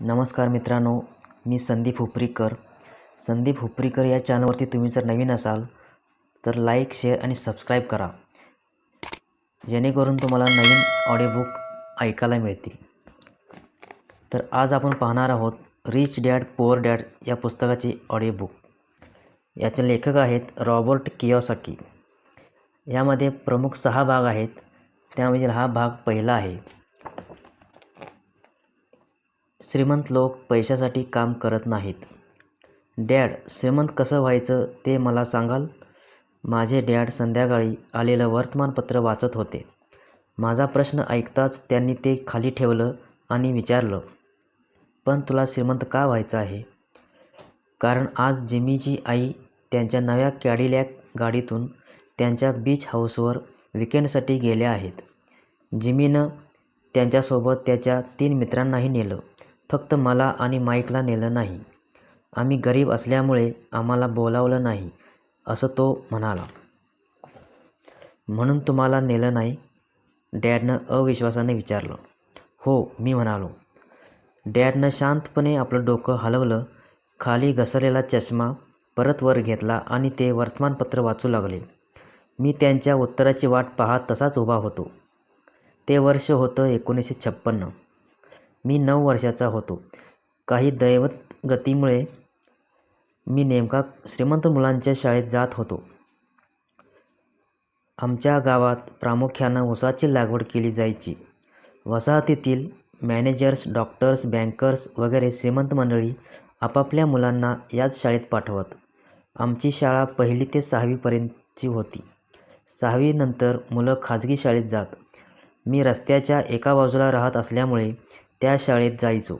नमस्कार मित्रांनो, मी संदीप हुपरीकर. संदीप हुपरीकर या चॅनलवरती तुम्ही जर नवीन असाल तर लाईक, शेअर आणि सबस्क्राईब करा, जेणेकरून तुम्हाला नवीन ऑडिओबुक ऐकायला मिळतील. तर आज आपण पाहणार आहोत रिच डॅड पुअर डॅड या पुस्तकाचे ऑडिओबुक. याचे लेखक आहेत रॉबर्ट कियोसाकी. यामध्ये प्रमुख 6 भाग आहेत. त्यामधील हा भाग पहिला आहे. श्रीमंत लोक पैशासाठी काम करत नाहीत. डॅड, श्रीमंत कसं व्हायचं ते मला सांगाल? माझे डॅड संध्याकाळी आलेलं वर्तमानपत्र वाचत होते. माझा प्रश्न ऐकताच त्यांनी ते खाली ठेवलं आणि विचारलं, पण तुला श्रीमंत का व्हायचं आहे? कारण आज जिमीची आई त्यांच्या नव्या कॅडिलॅक गाडीतून त्यांच्या बीच हाऊसवर विकेंडसाठी गेल्या आहेत. जिमीनं त्यांच्यासोबत त्याच्या 3 मित्रांनाही नेलं, फक्त मला आणि माईकला नेलं नाही. आम्ही गरीब असल्यामुळे आम्हाला बोलावलं नाही, असं तो म्हणाला. म्हणून तुम्हाला नेलं नाही? डॅडनं अविश्वासाने विचारलं. हो, मी म्हणालो. डॅडनं शांतपणे आपलं डोकं हलवलं, खाली घसरलेला चष्मा परत वर घेतला आणि ते वर्तमानपत्र वाचू लागले. मी त्यांच्या उत्तराची वाट पाहत तसाच उभा होतो. ते वर्ष होतं 1956. मी 9 वर्षाचा होतो. काही दैवगतीमुळे मी नेमका श्रीमंत मुलांच्या शाळेत जात होतो. आमच्या गावात प्रामुख्यानं ऊसाची लागवड केली जायची. वसाहतीतील मॅनेजर्स, डॉक्टर्स, बँकर्स वगैरे श्रीमंत मंडळी आपापल्या मुलांना याच शाळेत पाठवत. आमची शाळा 1ली ते 6वी पर्यंतची होती. 6वी नंतर मुलं खाजगी शाळेत जात. मी रस्त्याच्या एका बाजूला राहत असल्यामुळे त्या शाळेत जायचो.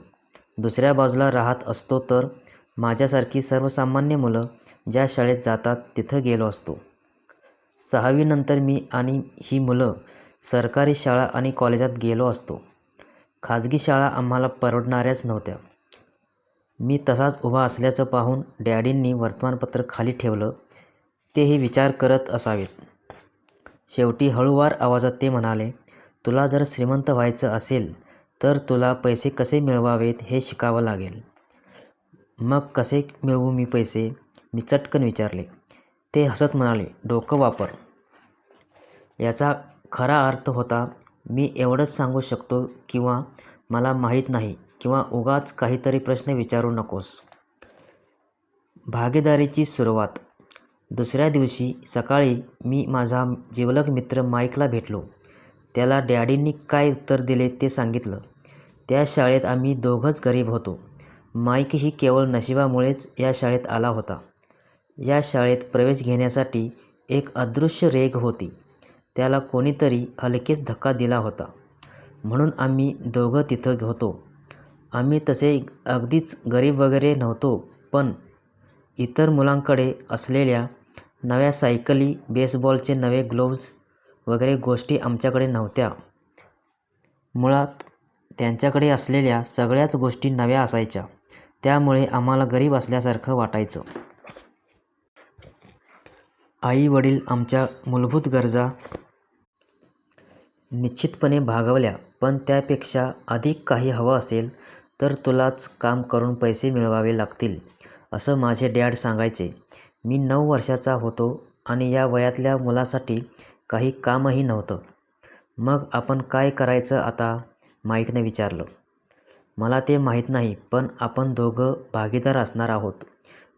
दुसऱ्या बाजूला राहत असतो तर माझ्यासारखी सर्वसामान्य मुलं ज्या शाळेत जातात तिथं गेलो असतो. 6वी नंतर मी आणि ही मुलं सरकारी शाळा आणि कॉलेजात गेलो असतो. खाजगी शाळा आम्हाला परवडणाऱ्याच नव्हत्या. मी तसाच उभा असल्याचं पाहून डॅडींनी वर्तमानपत्र खाली ठेवलं. तेही विचार करत असावेत. शेवटी हळूवार आवाजात ते म्हणाले, तुला जर श्रीमंत व्हायचं असेल तर तुला पैसे कसे मिळवावेत हे शिकावं लागेल. मग कसे मिळवू मी पैसे? मी चटकन विचारले. ते हसत म्हणाले, डोकं वापर. याचा खरा अर्थ होता, मी एवढंच सांगू शकतो किंवा मला माहीत नाही किंवा उगाच काहीतरी प्रश्न विचारू नकोस. भागीदारीची सुरुवात. दुसऱ्या दिवशी सकाळी मी माझा जिवलग मित्र माईकला भेटलो. त्याला डॅडींनी काय उत्तर दिले ते सांगितलं. त्या शाळेत आम्ही दोघंच गरीब होतो. माईकही केवळ नशिबामुळेच या शाळेत आला होता. या शाळेत प्रवेश घेण्यासाठी एक अदृश्य रेघ होती. त्याला कोणीतरी हलकेच धक्का दिला होता, म्हणून आम्ही दोघं तिथं होतो. आम्ही तसे अगदीच गरीब वगैरे नव्हतो, पण इतर मुलांकडे असलेल्या नव्या सायकली, बेसबॉलचे नवे ग्लोव्ज वगैरे गोष्टी आमच्याकडे नव्हत्या. मुळात त्यांच्याकडे असलेल्या सगळ्याच गोष्टी नव्या असायच्या. त्यामुळे आम्हाला गरीब असल्यासारखं वाटायचं. आई वडील आमच्या मूलभूत गरजा निश्चितपणे भागवल्या, पण त्यापेक्षा अधिक काही हवं असेल तर तुलाच काम करून पैसे मिळवावे लागतील, असं माझे डॅड सांगायचे. मी 9 वर्षाचा होतो आणि या वयातल्या मुलासाठी काही कामही नव्हतं. मग आपण काय करायचं आता? माईकने विचारलं. मला ते माहीत नाही, पण आपण दोघं भागीदार असणार आहोत,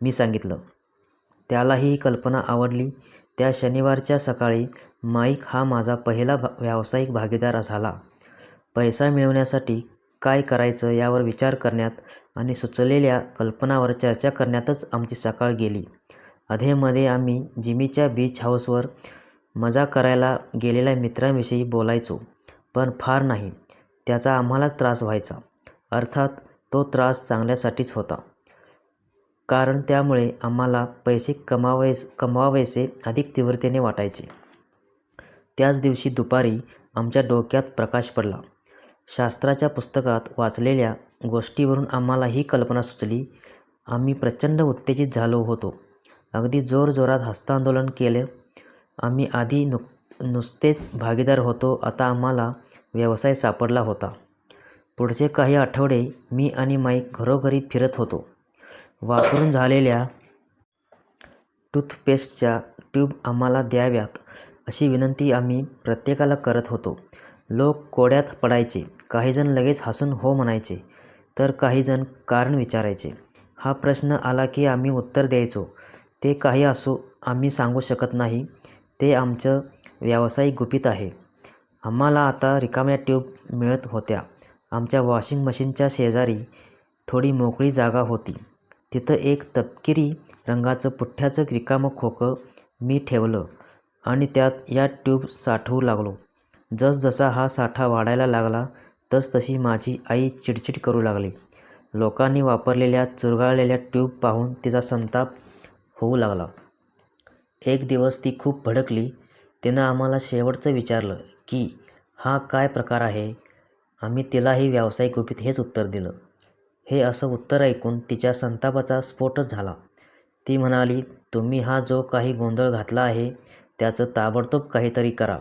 मी सांगितलं. त्यालाही ही कल्पना आवडली. त्या शनिवारच्या सकाळी माईक हा माझा पहिला व्यावसायिक भागीदार झाला. पैसा मिळवण्यासाठी काय करायचं यावर विचार करण्यात आणि सुचलेल्या कल्पनावर चर्चा करण्यातच आमची सकाळ गेली. अधेमध्ये आम्ही जिमीच्या बीच हाऊसवर मजा करायला गेलेल्या मित्रांविषयी बोलायचो, पण फार नाही. त्याचा आम्हालाच त्रास व्हायचा. अर्थात तो त्रास चांगल्यासाठीच होता, कारण त्यामुळे आम्हाला पैसे कमवावेसे अधिक तीव्रतेने वाटायचे. त्याच दिवशी दुपारी आमच्या डोक्यात प्रकाश पडला. शास्त्राच्या पुस्तकात वाचलेल्या गोष्टीवरून आम्हाला ही कल्पना सुचली. आम्ही प्रचंड उत्तेजित झालो होतो. अगदी जोरजोरात हस्तांदोलन केलं. आम्ही आधी नुसतेच भागीदार होतो, आता आम्हाला व्यवसाय सापडला होता. पुढचे काही आठवडे मी आणि माईक घरोघरी फिरत होतो. वापरून झालेल्या टूथपेस्टच्या ट्यूब आम्हाला द्याव्यात अशी विनंती आम्ही प्रत्येकाला करत होतो. लोक कोड्यात पडायचे. काहीजण लगेच हसून हो म्हणायचे, तर काहीजण कारण विचारायचे. हा प्रश्न आला की आम्ही उत्तर द्यायचो, ते काही असो, आम्ही सांगू शकत नाही. ते आमचं व्यावसायिक गुपित आहे. आम्हाला आता रिकाम्या ट्यूब मिळत होत्या. आमच्या वॉशिंग मशीनच्या शेजारी थोडी मोकळी जागा होती. तिथं एक तपकिरी रंगाचं पुठ्ठ्याचं रिकामं खोकं मी ठेवलं आणि त्यात या ट्यूब साठवू लागलो. जसजसा हा साठा वाढायला लागला तसतशी माझी आई चिडचिड करू लागली. लोकांनी वापरलेल्या चुरगाळलेल्या ट्यूब पाहून तिचा संताप होऊ लागला. एक दिवस ती खूप भडकली. तिनं आम्हाला शेवटचं विचारलं की हा काय प्रकार आहे. आम्ही तिलाही व्यावसायिक गुपित हेच उत्तर दिलं. हे असं उत्तर ऐकून तिच्या संतापाचा स्फोटच झाला. ती म्हणाली, तुम्ही हा जो काही गोंधळ घातला आहे त्याचं ताबडतोब काहीतरी करा,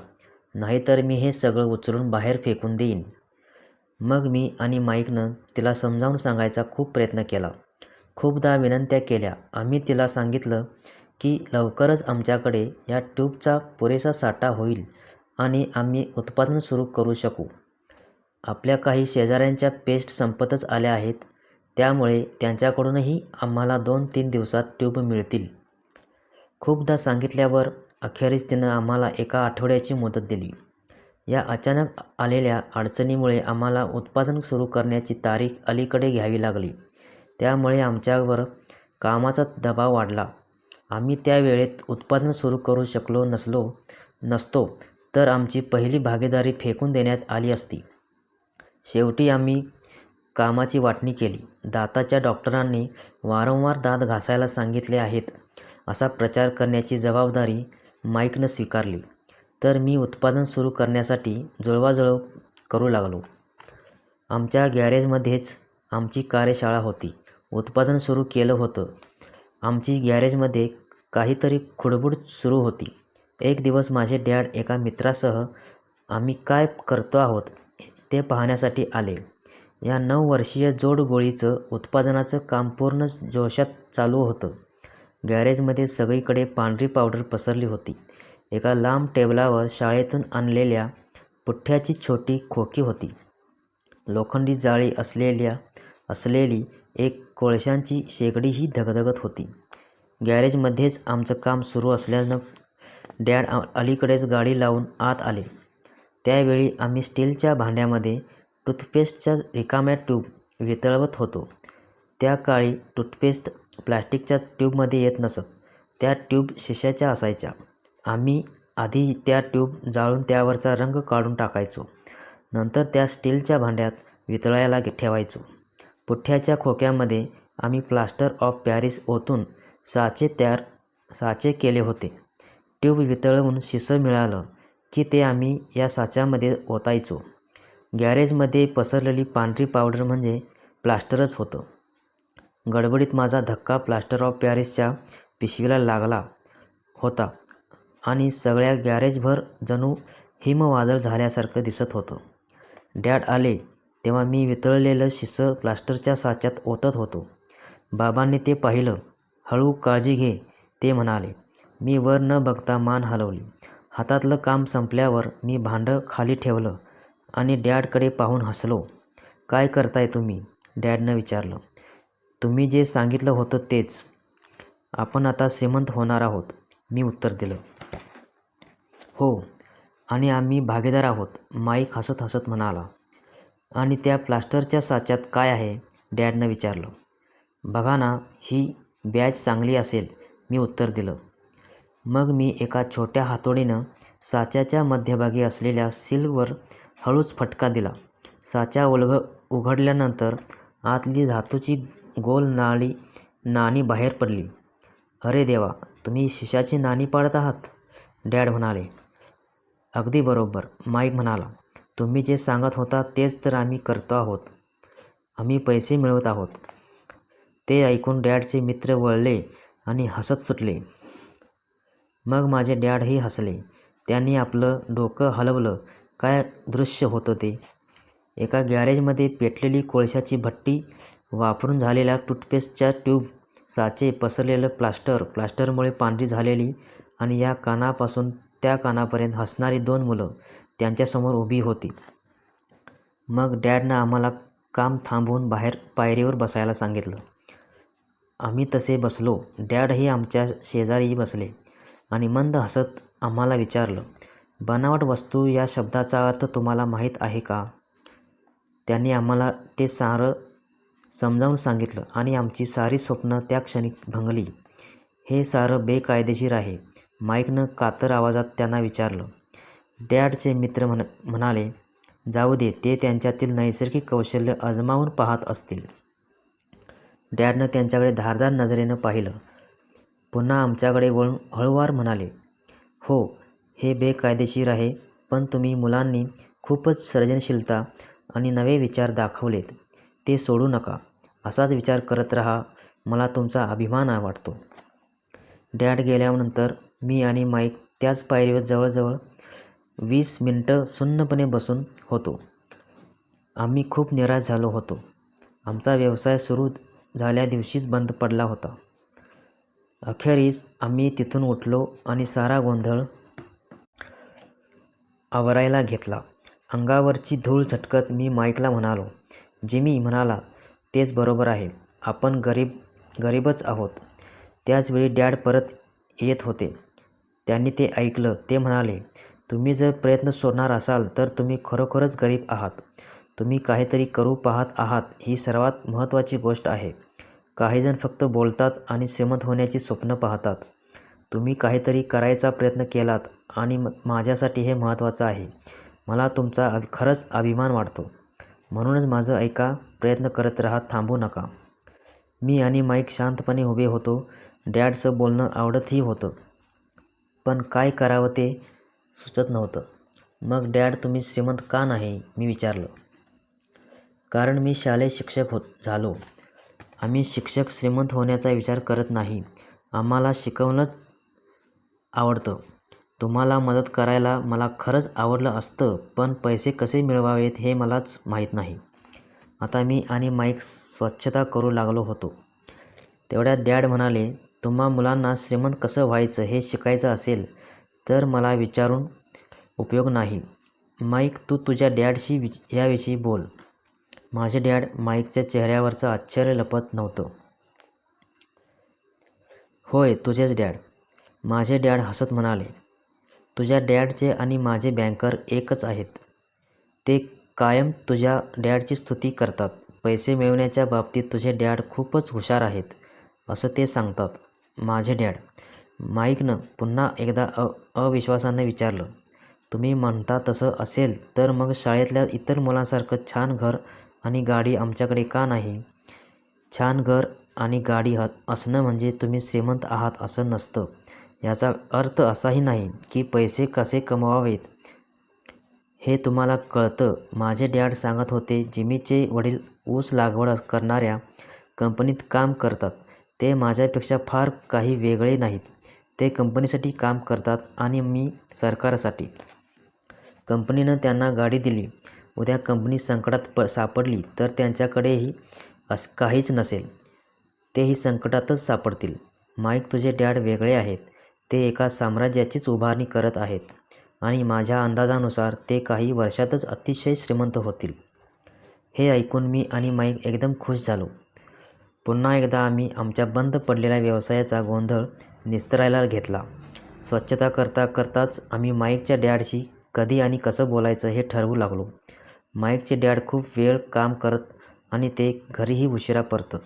नाहीतर मी हे सगळं उचलून बाहेर फेकून देईन. मग मी आणि माईकनं तिला समजावून सांगायचा खूप प्रयत्न केला. खूपदा विनंत्या केल्या. आम्ही तिला सांगितलं की लवकरच आमच्याकडे या ट्यूबचा पुरेसा साठा होईल आणि आम्ही उत्पादन सुरू करू शकू. आपल्या काही शेजाऱ्यांच्या पेस्ट संपतच आल्या आहेत, त्यामुळे त्यांच्याकडूनही आम्हाला 2-3 दिवसात ट्यूब मिळतील. खूपदा सांगितल्यावर अखेरीस तिनं आम्हाला एका आठवड्याची मुदत दिली. या अचानक आलेल्या अडचणीमुळे आम्हाला उत्पादन सुरू करण्याची तारीख अलीकडे घ्यावी लागली. त्यामुळे आमच्यावर कामाचा दबाव वाढला. आम्ही त्या वेळेत उत्पादन सुरू करू शकलो नसतो तर आमची पहिली भागीदारी फेकून देण्यात आली असती. शेवटी आम्ही कामाची वाटणी केली. दाताच्या डॉक्टरांनी वारंवार दात घासायला सांगितले आहेत असा प्रचार करण्याची जबाबदारी माईकनं स्वीकारली. तर मी उत्पादन सुरू करण्यासाठी जुळवाजुळव करू लागलो. आमच्या गॅरेजमध्येच आमची कार्यशाळा होती. उत्पादन सुरू केलं होतं. आमची गॅरेजमध्ये काहीतरी खुडबुड सुरू होती. एक दिवस माझे डॅड एका मित्रासह आम्ही काय करतो आहोत ते पाहण्यासाठी आले. या 9 वर्षीय जोडगोळीचं उत्पादनाचं काम पूर्ण जोशात चालू होतं. गॅरेजमध्ये सगळीकडे पांढरी पावडर पसरली होती. एका लांब टेबलावर शाळेतून आणलेल्या पुठ्ठ्याची छोटी खोकी होती. लोखंडी जाळी असलेली एक कोळशांची शेगडीही धगधगत होती. गॅरेजमध्येच आमचं काम सुरू असल्यानं डॅड अलीकडेच गाडी लावून आत आले. त्यावेळी आम्ही स्टीलच्या भांड्यामध्ये टूथपेस्टच्या रिकाम्या ट्यूब वितळवत होतो. त्या काळी टूथपेस्ट प्लास्टिकच्या ट्यूबमध्ये येत नसत. त्या ट्यूब शिशाच्या असायच्या. आम्ही आधी त्या ट्यूब जाळून त्यावरचा रंग काढून टाकायचो. नंतर त्या स्टीलच्या भांड्यात वितळायला ठेवायचो. पुठ्ठ्याच्या खोक्यामध्ये आम्ही प्लास्टर ऑफ पॅरिस ओतून साचे केले होते. ट्यूब वितळवून शिसं मिळालं की ते आम्ही या साच्यामध्ये ओतायचो. गॅरेजमध्ये पसरलेली पांढरी पावडर म्हणजे प्लास्टरच होतं. गडबडीत माझा धक्का प्लास्टर ऑफ पॅरिसच्या पिशवीला लागला होता आणि सगळ्या गॅरेजभर जणू हिमवादळ झाल्यासारखं दिसत होतं. डॅड आले तेव्हा मी वितळलेलं शिसं प्लास्टरच्या साच्यात ओतत होतो. बाबांनी ते पाहिलं. हळू, काळजी घे, ते म्हणाले. मी वर न बघता मान हलवली. हातातलं काम संपल्यावर मी भांडं खाली ठेवलं आणि डॅडकडे पाहून हसलो. काय करताय तुम्ही? डॅडनं विचारलं. तुम्ही जे सांगितलं होतं तेच. आपण आता श्रीमंत होणार आहोत, मी उत्तर दिलं. हो, आणि आम्ही भागीदार आहोत, माईक हसत हसत म्हणाला. आणि त्या प्लास्टरच्या साच्यात काय आहे? डॅडनं विचारलं. बघा ना, ही बॅच चांगली असेल, मी उत्तर दिलं. मग मी एका छोट्या हातोडीनं साच्याच्या मध्यभागी असलेल्या सीलवर हळूच फटका दिला. साचा उघडल्यानंतर आतली धातूची गोल नाणी बाहेर पडली. अरे देवा, तुम्ही शिशाची नाणी पाडत आहात? डॅड म्हणाले. अगदी बरोबर, माईक म्हणाला. तुम्ही जे सांगत होता तेच तर आम्ही करतो आहोत. आम्ही पैसे मिळवत आहोत. ते ऐकून डॅडचे मित्र वळले आणि हसत सुटले. मग माझे डॅडही हसले. त्यांनी आपलं डोकं हलवलं. काय दृश्य होतं ते! एका गॅरेजमध्ये पेटलेली कोळशाची भट्टी, वापरून झालेल्या टूथपेस्टच्या ट्यूब, साचे, पसरलेलं प्लास्टरमुळे पांढरी झालेली आणि या कानापासून त्या कानापर्यंत हसणारी 2 मुलं त्यांच्यासमोर उभी होती. मग डॅडनं आम्हाला काम थांबवून बाहेर पायरीवर बसायला सांगितलं. आम्ही तसे बसलो. डॅडही आमच्या शेजारी बसले आणि मंद हसत आम्हाला विचारलं, बनावट वस्तू या शब्दाचा अर्थ तुम्हाला माहीत आहे का? त्यांनी आम्हाला ते सारं समजावून सांगितलं आणि आमची सारी स्वप्नं त्या क्षणी भंगली. हे सारं बेकायदेशीर आहे, माईकनं कातर आवाजात त्यांना विचारलं. डॅडचे मित्र म्हणाले, जाऊ दे, ते त्यांच्यातील नैसर्गिक कौशल्य अजमावून पाहत असतील. डॅडनं त्यांच्याकडे धारदार नजरेनं पाहिलं. पुन्हा आमच्याकडे वळून हळूवार म्हणाले, हो, हे बेकायदेशीर आहे, पण तुम्ही मुलांनी खूपच सर्जनशीलता आणि नवे विचार दाखवलेत. ते सोडू नका. असाच विचार करत राहा. मला तुमचा अभिमान वाटतो. डॅड गेल्यानंतर मी आणि माईक त्याच पायरीवर जवळजवळ 20 मिनिटं सुन्नपणे बसून होतो. आम्ही खूप निराश झालो होतो. आमचा व्यवसाय सुरू झाल्या दिवशीच बंद पडला होता. अखेरीस आम्ही तिथून उठलो आणि सारा गोंधळ आवरायला घेतला. अंगावरची धूळ झटकत मी माईकला म्हणालो. जिमी म्हणाला, तेच बरोबर आहे. आपण गरीबच आहोत. त्याचवेळी डॅड परत येत होते. त्यांनी ते ऐकलं. ते म्हणाले, तुम्ही जर प्रयत्न सोडणार असाल तर तुम्ही खरोखरच गरीब आहात. तुम्ही काहीतरी करू पाहत आहात ही सर्वात महत्त्वाची गोष्ट आहे. काहीजण फक्त बोलतात आणि श्रीमंत होण्याची स्वप्न पाहतात. तुम्ही काहीतरी करायचा प्रयत्न केलात आणि माझ्यासाठी हे महत्त्वाचं आहे. मला तुमचा खरंच अभिमान वाटतो. म्हणूनच माझं ऐका, प्रयत्न करत राहा, थांबू नका. मी आणि माईक शांतपणे उभे होतो. डॅडचं बोलणं आवडतही होतं, पण काय करावं ते सुचत नव्हतं. मग डॅड, तुम्ही श्रीमंत का नाही? मी विचारलं. कारण मी शालेय शिक्षक झालो. आम्ही शिक्षक श्रीमंत होण्याचा विचार करत नाही. आम्हाला शिकवणंच आवडतं. तुम्हाला मदत करायला मला खरंच आवडलं असतं, पण पैसे कसे मिळवावेत हे मलाच माहीत नाही. आता मी आणि माईक स्वच्छता करू लागलो होतो. तेवढ्यात डॅड म्हणाले, तुम्हा मुलांना श्रीमंत कसं व्हायचं हे शिकायचं असेल तर मला विचारून उपयोग नाही. माईक, तू तुझ्या डॅडशी याविषयी बोल. माझे डॅड? माईकच्या चेहऱ्यावरचं आश्चर्य लपत नव्हतं. होय, तुझेच डॅड. माझे डॅड हसत म्हणाले. तुझ्या डॅडचे आणि माझे बँकर एकच आहेत. ते कायम तुझ्या डॅडची स्तुती करतात. पैसे मिळवण्याच्या बाबतीत तुझे डॅड खूपच हुशार आहेत असं ते सांगतात. माझे डॅड? माईकनं पुन्हा एकदा अविश्वासानं विचारलं. तुम्ही म्हणता तसं असेल तर मग शाळेतल्या इतर मुलांसारखं छान घर आणि गाडी आमच्याकडे का नाही? छान घर आणि गाडी असणं म्हणजे तुम्ही श्रीमंत आहात असं नसतं. याचा अर्थ असाही नाही की पैसे कसे कमवावेत हे तुम्हाला कळतं. माझे डॅड सांगत होते, जिमीचे वडील ऊस लागवड करणाऱ्या कंपनीत काम करतात. ते माझ्यापेक्षा फार काही वेगळे नाहीत. ते कंपनीसाठी काम करतात आणि मी सरकारसाठी. कंपनीनं त्यांना गाडी दिली. उद्या कंपनी संकटात सापडली तर त्यांच्याकडेही काहीच नसेल. तेही संकटातच सापडतील. माईक, तुझे डॅड वेगळे आहेत. ते एका साम्राज्याचीच उभारणी करत आहेत आणि माझ्या अंदाजानुसार ते काही वर्षातच अतिशय श्रीमंत होतील. हे ऐकून मी आणि माईक एकदम खुश झालो. पुन्हा एकदा आम्ही आमच्या बंद पडलेल्या व्यवसायाचा गोंधळ निस्तरायला घेतला. स्वच्छता करताच आम्ही माईकच्या डॅडशी कधी आणि कसं बोलायचं हे ठरवू लागलो. माईकचे डॅड खूप वेळ काम करत आणि ते घरीही उशिरा परतत.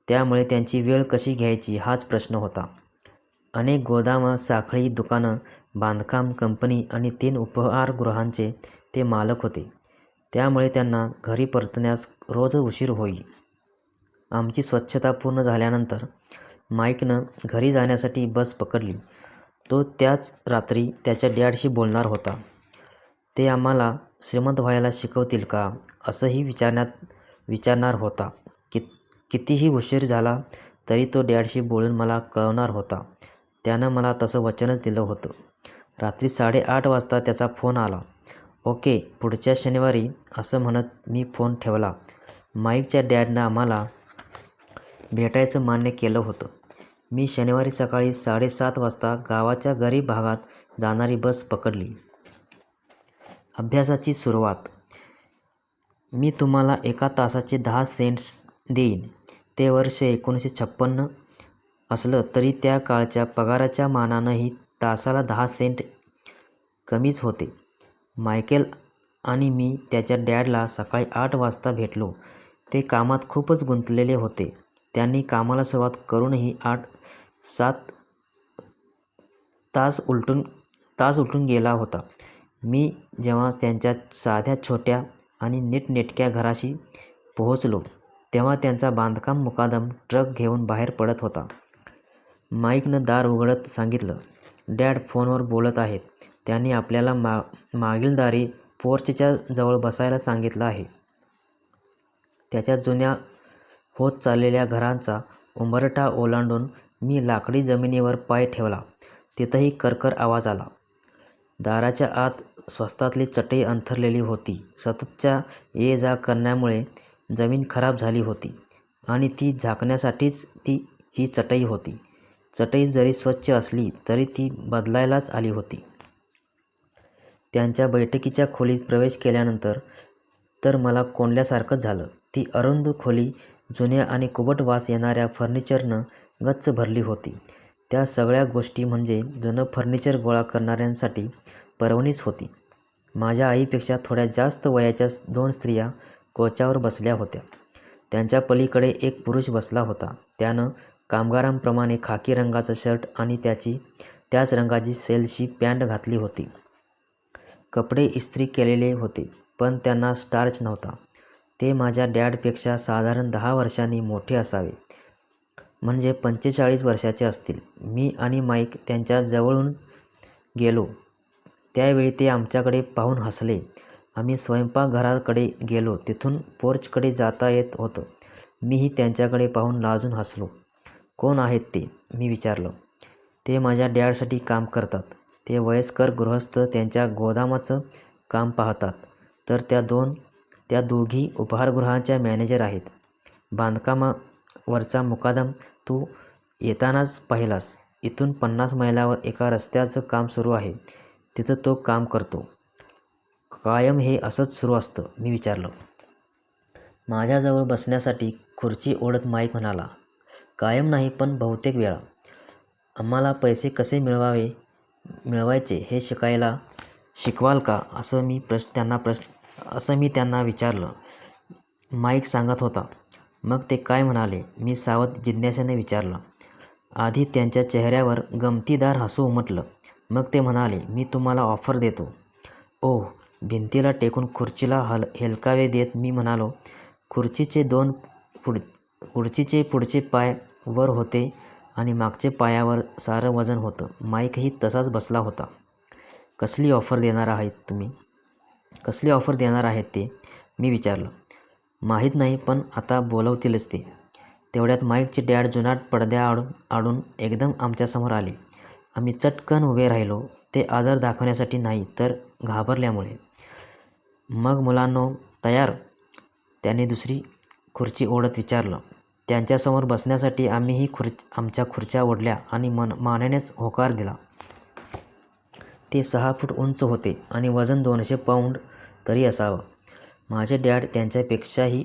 त्यामुळे त्यांची वेळ कशी घ्यायची हाच प्रश्न होता. अनेक गोदामं, साखळी, दुकानं, बांधकाम कंपनी आणि 3 उपहारगृहांचे ते मालक होते. त्यामुळे त्यांना घरी परतण्यास रोज उशीर होई. आमची स्वच्छता पूर्ण झाल्यानंतर माईकनं घरी जाण्यासाठी बस पकडली. तो त्याच रात्री त्याच्या डॅडशी बोलणार होता. ते आम्हाला श्रीमंत व्हायला शिकवतील का असंही विचारणार होता. कितीही उशीर झाला तरी तो डॅडशी बोलून मला कळवणार होता. त्यानं मला तसं वचनच दिलं होतं. रात्री 8:30 वाजता त्याचा फोन आला. ओके, पुढच्या शनिवारी, असं म्हणत मी फोन ठेवला. माईकच्या डॅडनं आम्हाला भेटायचं मान्य केलं होतं. मी शनिवारी सकाळी 7:30 वाजता गावाच्या गरीब भागात जाणारी बस पकडली. अभ्यासाची सुरुवात. मी तुम्हाला 1 तासाचे 10 सेंट्स देईन. ते वर्ष 1956 असलं तरी त्या काळच्या पगाराच्या मानानंही तासाला 10 सेंट कमीच होते. मायकेल आणि मी त्याच्या डॅडला सकाळी 8 वाजता भेटलो. ते कामात खूपच गुंतलेले होते. त्यांनी कामाला सुरुवात करूनही 7 तास उलटून गेला होता. मी जेव्हा त्यांच्या साध्या छोट्या आणि नीटनेटक्या घराशी पोहोचलो तेव्हा त्यांचा बांधकाम मुकादम ट्रक घेऊन बाहेर पडत होता. माईकनं दार उघडत सांगितलं, डॅड फोनवर बोलत आहेत. त्यांनी आपल्याला मागील दारी पोर्चच्या जवळ बसायला सांगितलं आहे. त्याच्या जुन्या होत चाललेल्या घरांचा उंबरठा ओलांडून मी लाकडी जमिनीवर पाय ठेवला. तिथंही करकर आवाज आला. दाराच्या आत स्वस्तातली चटई अंथरलेली होती. सततच्या ये-जा करण्यामुळे जमीन खराब झाली होती आणि ती झाकण्यासाठीच ही चटई होती. चटई जरी स्वच्छ असली तरी ती बदलायलाच आली होती. त्यांच्या बैठकीच्या खोलीत प्रवेश केल्यानंतर तर मला कोंडल्यासारखंच झालं. ती अरुंद खोली जुन्या आणि कुबट वास येणाऱ्या फर्निचरनं गच्च भरली होती. त्या सगळ्या गोष्टी म्हणजे जुनं फर्निचर गोळा करणाऱ्यांसाठी पर्वणीच होती. माझ्या आईपेक्षा थोड्या जास्त वयाच्या 2 स्त्रिया कोचावर बसल्या होत्या. त्यांच्या पलीकडे एक पुरुष बसला होता. त्यानं कामगारांप्रमाणे खाकी रंगाचं शर्ट आणि त्याच रंगाची सेलची पॅन्ट घातली होती. कपडे इस्त्री केलेले होते, पण त्यांना स्टार्च नव्हता. ते माझ्या डॅडपेक्षा साधारण 10 वर्षांनी मोठे असावे, म्हणजे 45 वर्षाचे असतील. मी आणि माईक त्यांच्या जवळून गेलो त्यावेळी ते आमच्याकडे पाहून हसले. आम्ही स्वयंपाकघराकडे गेलो. तिथून पोर्चकडे जाता येत होतं. मीही त्यांच्याकडे पाहून लाजून हसलो. कोण आहेत ते? मी विचारलं. ते माझ्या डॅडसाठी काम करतात. ते वयस्कर गृहस्थ त्यांच्या गोदामाचं काम पाहतात. तर त्या दोघी उपहारगृहाच्या मॅनेजर आहेत. बांधकामावरचा मुकादम तू येतानाच पाहिलास. इथून 50 मैलावर एका रस्त्याचं काम सुरू आहे. तिथं तो काम करतो. कायम हे असंच सुरू असतं? मी विचारलं. माझ्याजवळ बसण्यासाठी खुर्ची ओढत माईक म्हणाला, कायम नाही, पण बहुतेक वेळा. आम्हाला पैसे कसे मिळवायचे हे शिकवाल का? असं मी त्यांना विचारलं. माईक सांगत होता. मग ते काय म्हणाले? मी सावध जिज्ञासेने विचारलं. आधी त्यांच्या चेहऱ्यावर गमतीदार हसू उमटलं. मग ते म्हणाले, मी तुम्हाला ऑफर देतो. ओह, भिंतीला टेकून खुर्चीला हेलकावे देत मी म्हणालो. खुर्चीचे पुढचे पाय वर होते आणि मागच्या पायावर सारं वजन होतं. माईकही तसाच बसला होता. कसली ऑफर देणार आहेत ते? मी विचारलं. माहीत नाही, पण आता बोलवतीलच ते. तेवढ्यात माईकचे डॅड जुनाट पडद्याआडून एकदम आमच्यासमोर आले. आम्ही चटकन उभे राहिलो. ते आदर दाखवण्यासाठी नाही, तर घाबरल्यामुळे. मग मुलांनो, तयार? त्याने दुसरी खुर्ची ओढत विचारलं. त्यांच्यासमोर बसण्यासाठी आम्हीही आमच्या खुर्च्या ओढल्या आणि मानेनेच होकार दिला. ते 6 फूट उंच होते आणि वजन 200 पाऊंड तरी असावं. माझे डॅड त्यांच्यापेक्षाही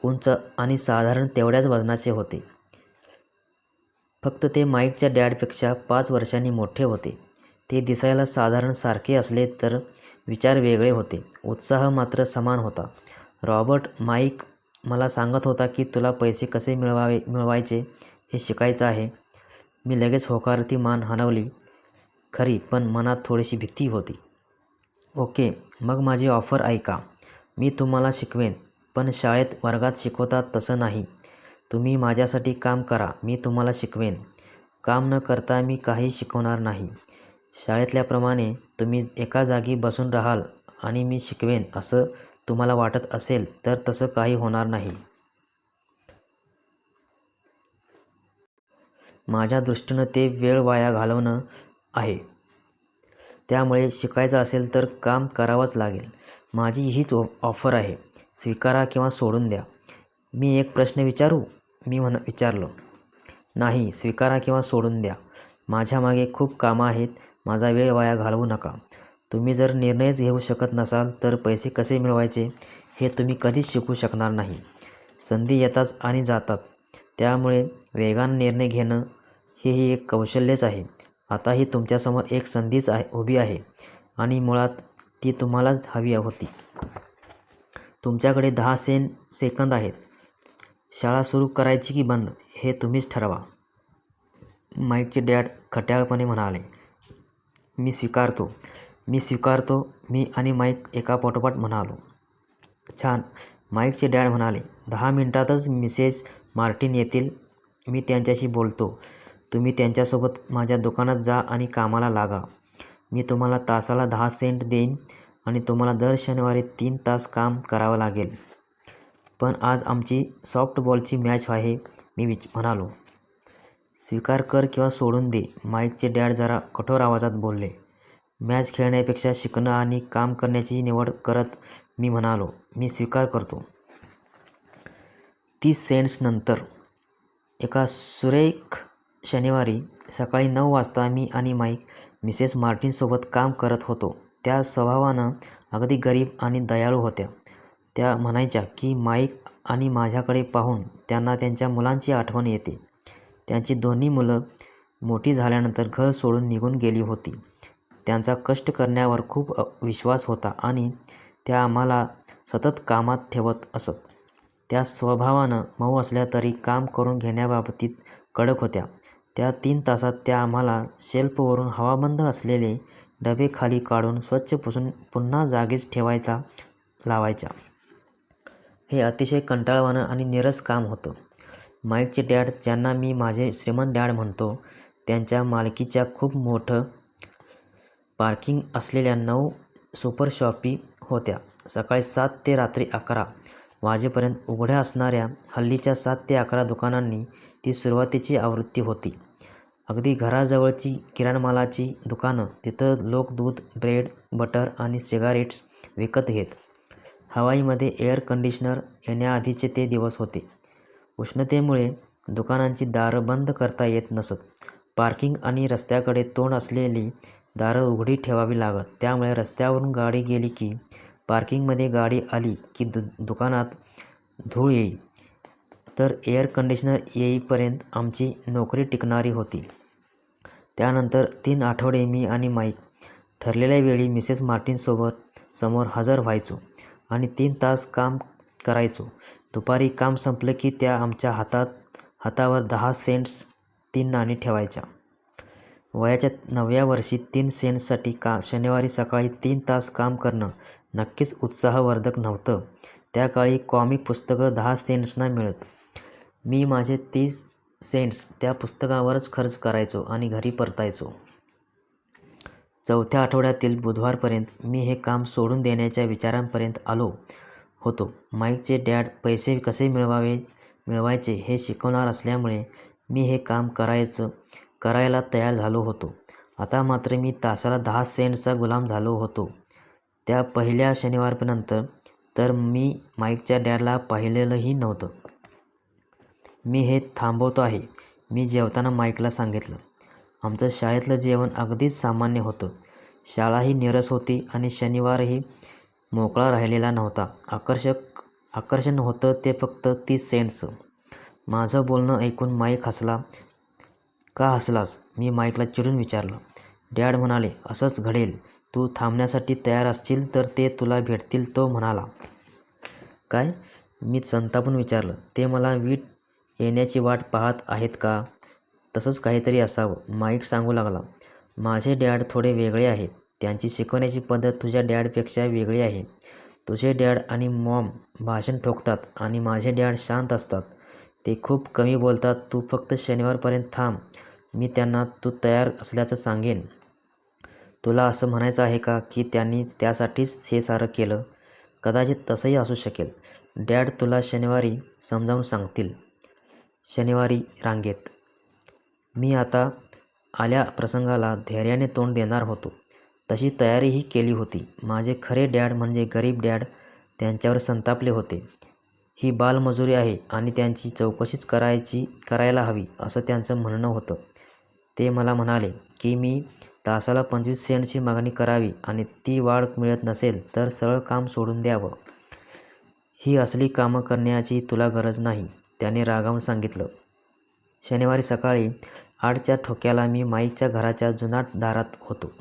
उंच आणि साधारण तेवढ्याच वजनाचे होते. फक्त ते माईकच्या डॅडपेक्षा 5 वर्षांनी मोठे होते. ते दिसायला साधारण सारखे असले तर विचार वेगळे होते. उत्साह मात्र समान होता. रॉबर्ट, माईक मला सांगत होता की तुला पैसे कसे मिळवायचे हे शिकायचं आहे. मी लगेच होकारार्थी मान हलवली खरी, पण मनात थोडीशी भीती होती. ओके, मग माझी ऑफर ऐका. मी तुम्हाला शिकवेन, पण शाळेत वर्गात शिकवतात तसं नाही. तुम्ही माझ्यासाठी काम करा, मी तुम्हाला शिकवेन. काम न करता मी काही शिकवणार नाही. शाळेतल्याप्रमाणे तुम्ही एका जागी बसून राहाल आणि मी शिकवेन असं तुम्हाला वाटत असेल तर तसं काही होणार नाही. माझ्या दृष्टीनं ते वेळ वाया घालवणं आहे. त्यामुळे शिकायचं असेल तर काम करावंच लागेल. माझी हीच ऑफर आहे. स्वीकारा किंवा सोडून द्या." "मी एक प्रश्न विचारू?" मी विचारलं. "नाही, स्वीकारा किंवा सोडून द्या. माझ्यामागे खूप कामं आहेत. माझा वेळ वाया घालवू नका. तुम्ही जर निर्णयच घेऊ शकत नसाल तर पैसे कसे मिळवायचे हे तुम्ही कधीच शिकू शकणार नाही. संधी येतात आणि जातात. त्यामुळे वेगानं निर्णय घेणं हेही एक कौशल्यच आहे. आता ही तुमच्यासमोर एक संधीच उभी आहे आणि मुळात ती तुम्हालाच हवी होती. तुमच्याकडे 10 सेकंद आहेत. शाळा सुरू करायची की बंद हे तुम्हीच ठरवा." माईकचे डॅड खट्याळपणे म्हणाले. "मी स्वीकारतो. मी स्वीकारतो." मी आणि माईक एकापाठोपाठ म्हणालो. "छान." माईकचे डॅड म्हणाले. "10 मिनिटातच मिसेस मार्टिन येतील. मी त्यांच्याशी बोलतो. तुम्ही त्यांच्यासोबत माझ्या दुकानात जा आणि कामाला लागा. मी तुम्हाला तासाला 10 सेंट देईन आणि तुम्हाला दर शनिवारी 3 तास काम करावं लागेल. पण आज आमची सॉफ्टबॉलची मॅच आहे." मी म्हणालो. "स्वीकार कर किंवा सोडून दे." माईकचे डॅड जरा कठोर आवाजात बोलले. "मॅच खेळण्यापेक्षा शिकणं आणि काम करण्याची निवड करत." मी म्हणालो. "मी स्वीकार करतो." 30 सेंट्स नंतर एका सुरेख शनिवारी सकाळी 9 वाजता मी आणि माईक मिसेस मार्टिनसोबत काम करत होतो. त्या स्वभावानं अगदी गरीब आणि दयाळू होत्या. त्या म्हणायच्या की माईक आणि माझ्याकडे पाहून त्यांना त्यांच्या मुलांची आठवण येते. त्यांची दोन्ही मुलं मोठी झाल्यानंतर घर सोडून निघून गेली होती. त्यांचा कष्ट करण्यावर खूप विश्वास होता आणि त्या आम्हाला सतत कामात ठेवत असत. त्या स्वभावानं मऊ असल्या तरी काम करून घेण्याबाबतीत कडक होत्या. त्या 3 तासात त्या आम्हाला शेल्फवरून हवाबंद असलेले डबे खाली काढून स्वच्छ पुसून पुन्हा जागीच ठेवायला लावायच्या. हे अतिशय कंटाळवाणं आणि नीरस काम होतं. माईकचे डॅड, ज्यांना मी माझे श्रीमंत डॅड म्हणतो, त्यांच्या मालकीच्या खूप मोठं पार्किंग असलेल्या 9 सुपर शॉपी होत्या. सकाळी 7 ते रात्री 11 वाजेपर्यंत उघड्या असणाऱ्या हल्लीच्या 7 ते 11 दुकानांनी ती सुरुवातीची आवृत्ती होती. अगदी घराजवळची किराणामालाची दुकानं, तिथं लोक दूध, ब्रेड, बटर आणि सिगारेट्स विकत घेत. हवाईमध्ये एअर कंडिशनर येण्याआधीचे ते दिवस होते. उष्णतेमुळे दुकानांची दारं बंद करता येत नसत. पार्किंग आणि रस्त्याकडे तोंड असलेली दारं उघडी ठेवावी लागत. त्यामुळे रस्त्यावरून गाडी गेली की, पार्किंगमध्ये गाडी आली की दुकानात धूळ येई. तर एअर कंडिशनर येईपर्यंत आमची नोकरी टिकणारी होती. त्यानंतर 3 आठवडे मी आणि माईक ठरलेल्या वेळी मिसेस समोर हजर व्हायचो आणि 3 तास काम करायचो. दुपारी काम संपलं की त्या आमच्या हातावर 10 सेंट्स 3 नाणी ठेवायच्या. वयाच्या 9व्या वर्षी 3 सेंट्ससाठी शनिवारी सकाळी 3 तास काम करणं नक्कीच उत्साहवर्धक नव्हतं. त्या काळी कॉमिक पुस्तकं 10 सेंट्सना मिळत. मी माझे 30 सेंट्स त्या पुस्तकावरच खर्च करायचो आणि घरी परतायचो. 4थ्या आठवड्यातील बुधवारपर्यंत मी हे काम सोडून देण्याच्या विचारापर्यंत आलो होतो. माईकचे डॅड पैसे कसे मिळवायचे हे शिकवणार असल्यामुळे मी हे काम करायला तयार झालो होतो. आता मात्र मी तासाला 10 सेंट्सचा गुलाम झालो होतो. त्या पहिल्या शनिवारनंतर तर मी माईकच्या डॅडला पाहिलेलंही नव्हतं. "मी हे थांबवतो आहे," मी जेवताना माईकला सांगितलं. आमचं शाळेतलं जेवण अगदीच सामान्य होतं. शाळाही नीरस होती आणि शनिवारही मोकळा राहिलेला नव्हता. आकर्षण होतं ते फक्त 30 सेंट्सचं. माझं बोलणं ऐकून माईक हसला. "का हसलास?" मी माईकला चिडून विचारलं. डॅड म्हणाले, "असंच घडेल. तू थांबण्यासाठी तयार असशील तर ते तुला भेटतील." तो म्हणाला. "काय?" मी संतापून विचारलं. "ते मला वीट येण्याची वाट पाहत आहेत का?" "तसंच काहीतरी असावं." माईक सांगू लागला. "माझे डॅड थोडे वेगळे आहेत. त्यांची शिकवण्याची पद्धत तुझ्या डॅडपेक्षा वेगळी आहे. तुझे डॅड आणि मॉम भाषण ठोकतात आणि माझे डॅड शांत असतात. ते खूप कमी बोलतात. तू फक्त शनिवारपर्यंत थांब. मी त्यांना तू तयार असल्याचं सांगेन." "तुला असं म्हणायचं आहे का की त्यांनी त्यासाठीच हे सारं केलं?" "कदाचित तसंही असू शकेल. डॅड तुला शनिवारी समजावून सांगतील." शनिवारी रांगेत मी आता आल्या प्रसंगाला धैर्याने तोंड देणार होतो. तशी तयारीही केली होती. माझे खरे डॅड म्हणजे गरीब डॅड त्यांच्यावर संतापले होते. ही बालमजुरी आहे आणि त्यांची चौकशीच करायला हवी असं त्यांचं म्हणणं होतं. ते मला म्हणाले की मी तासाला 25 सेंटची मागणी करावी आणि ती वाढ मिळत नसेल तर सरळ काम सोडून द्यावं. ही असली कामं करण्याची तुला गरज नाही, त्याने रागावून सांगितलं. शनिवारी सकाळी 8च्या ठोक्याला मी माईकच्या घराच्या जुनाट दारात होतो.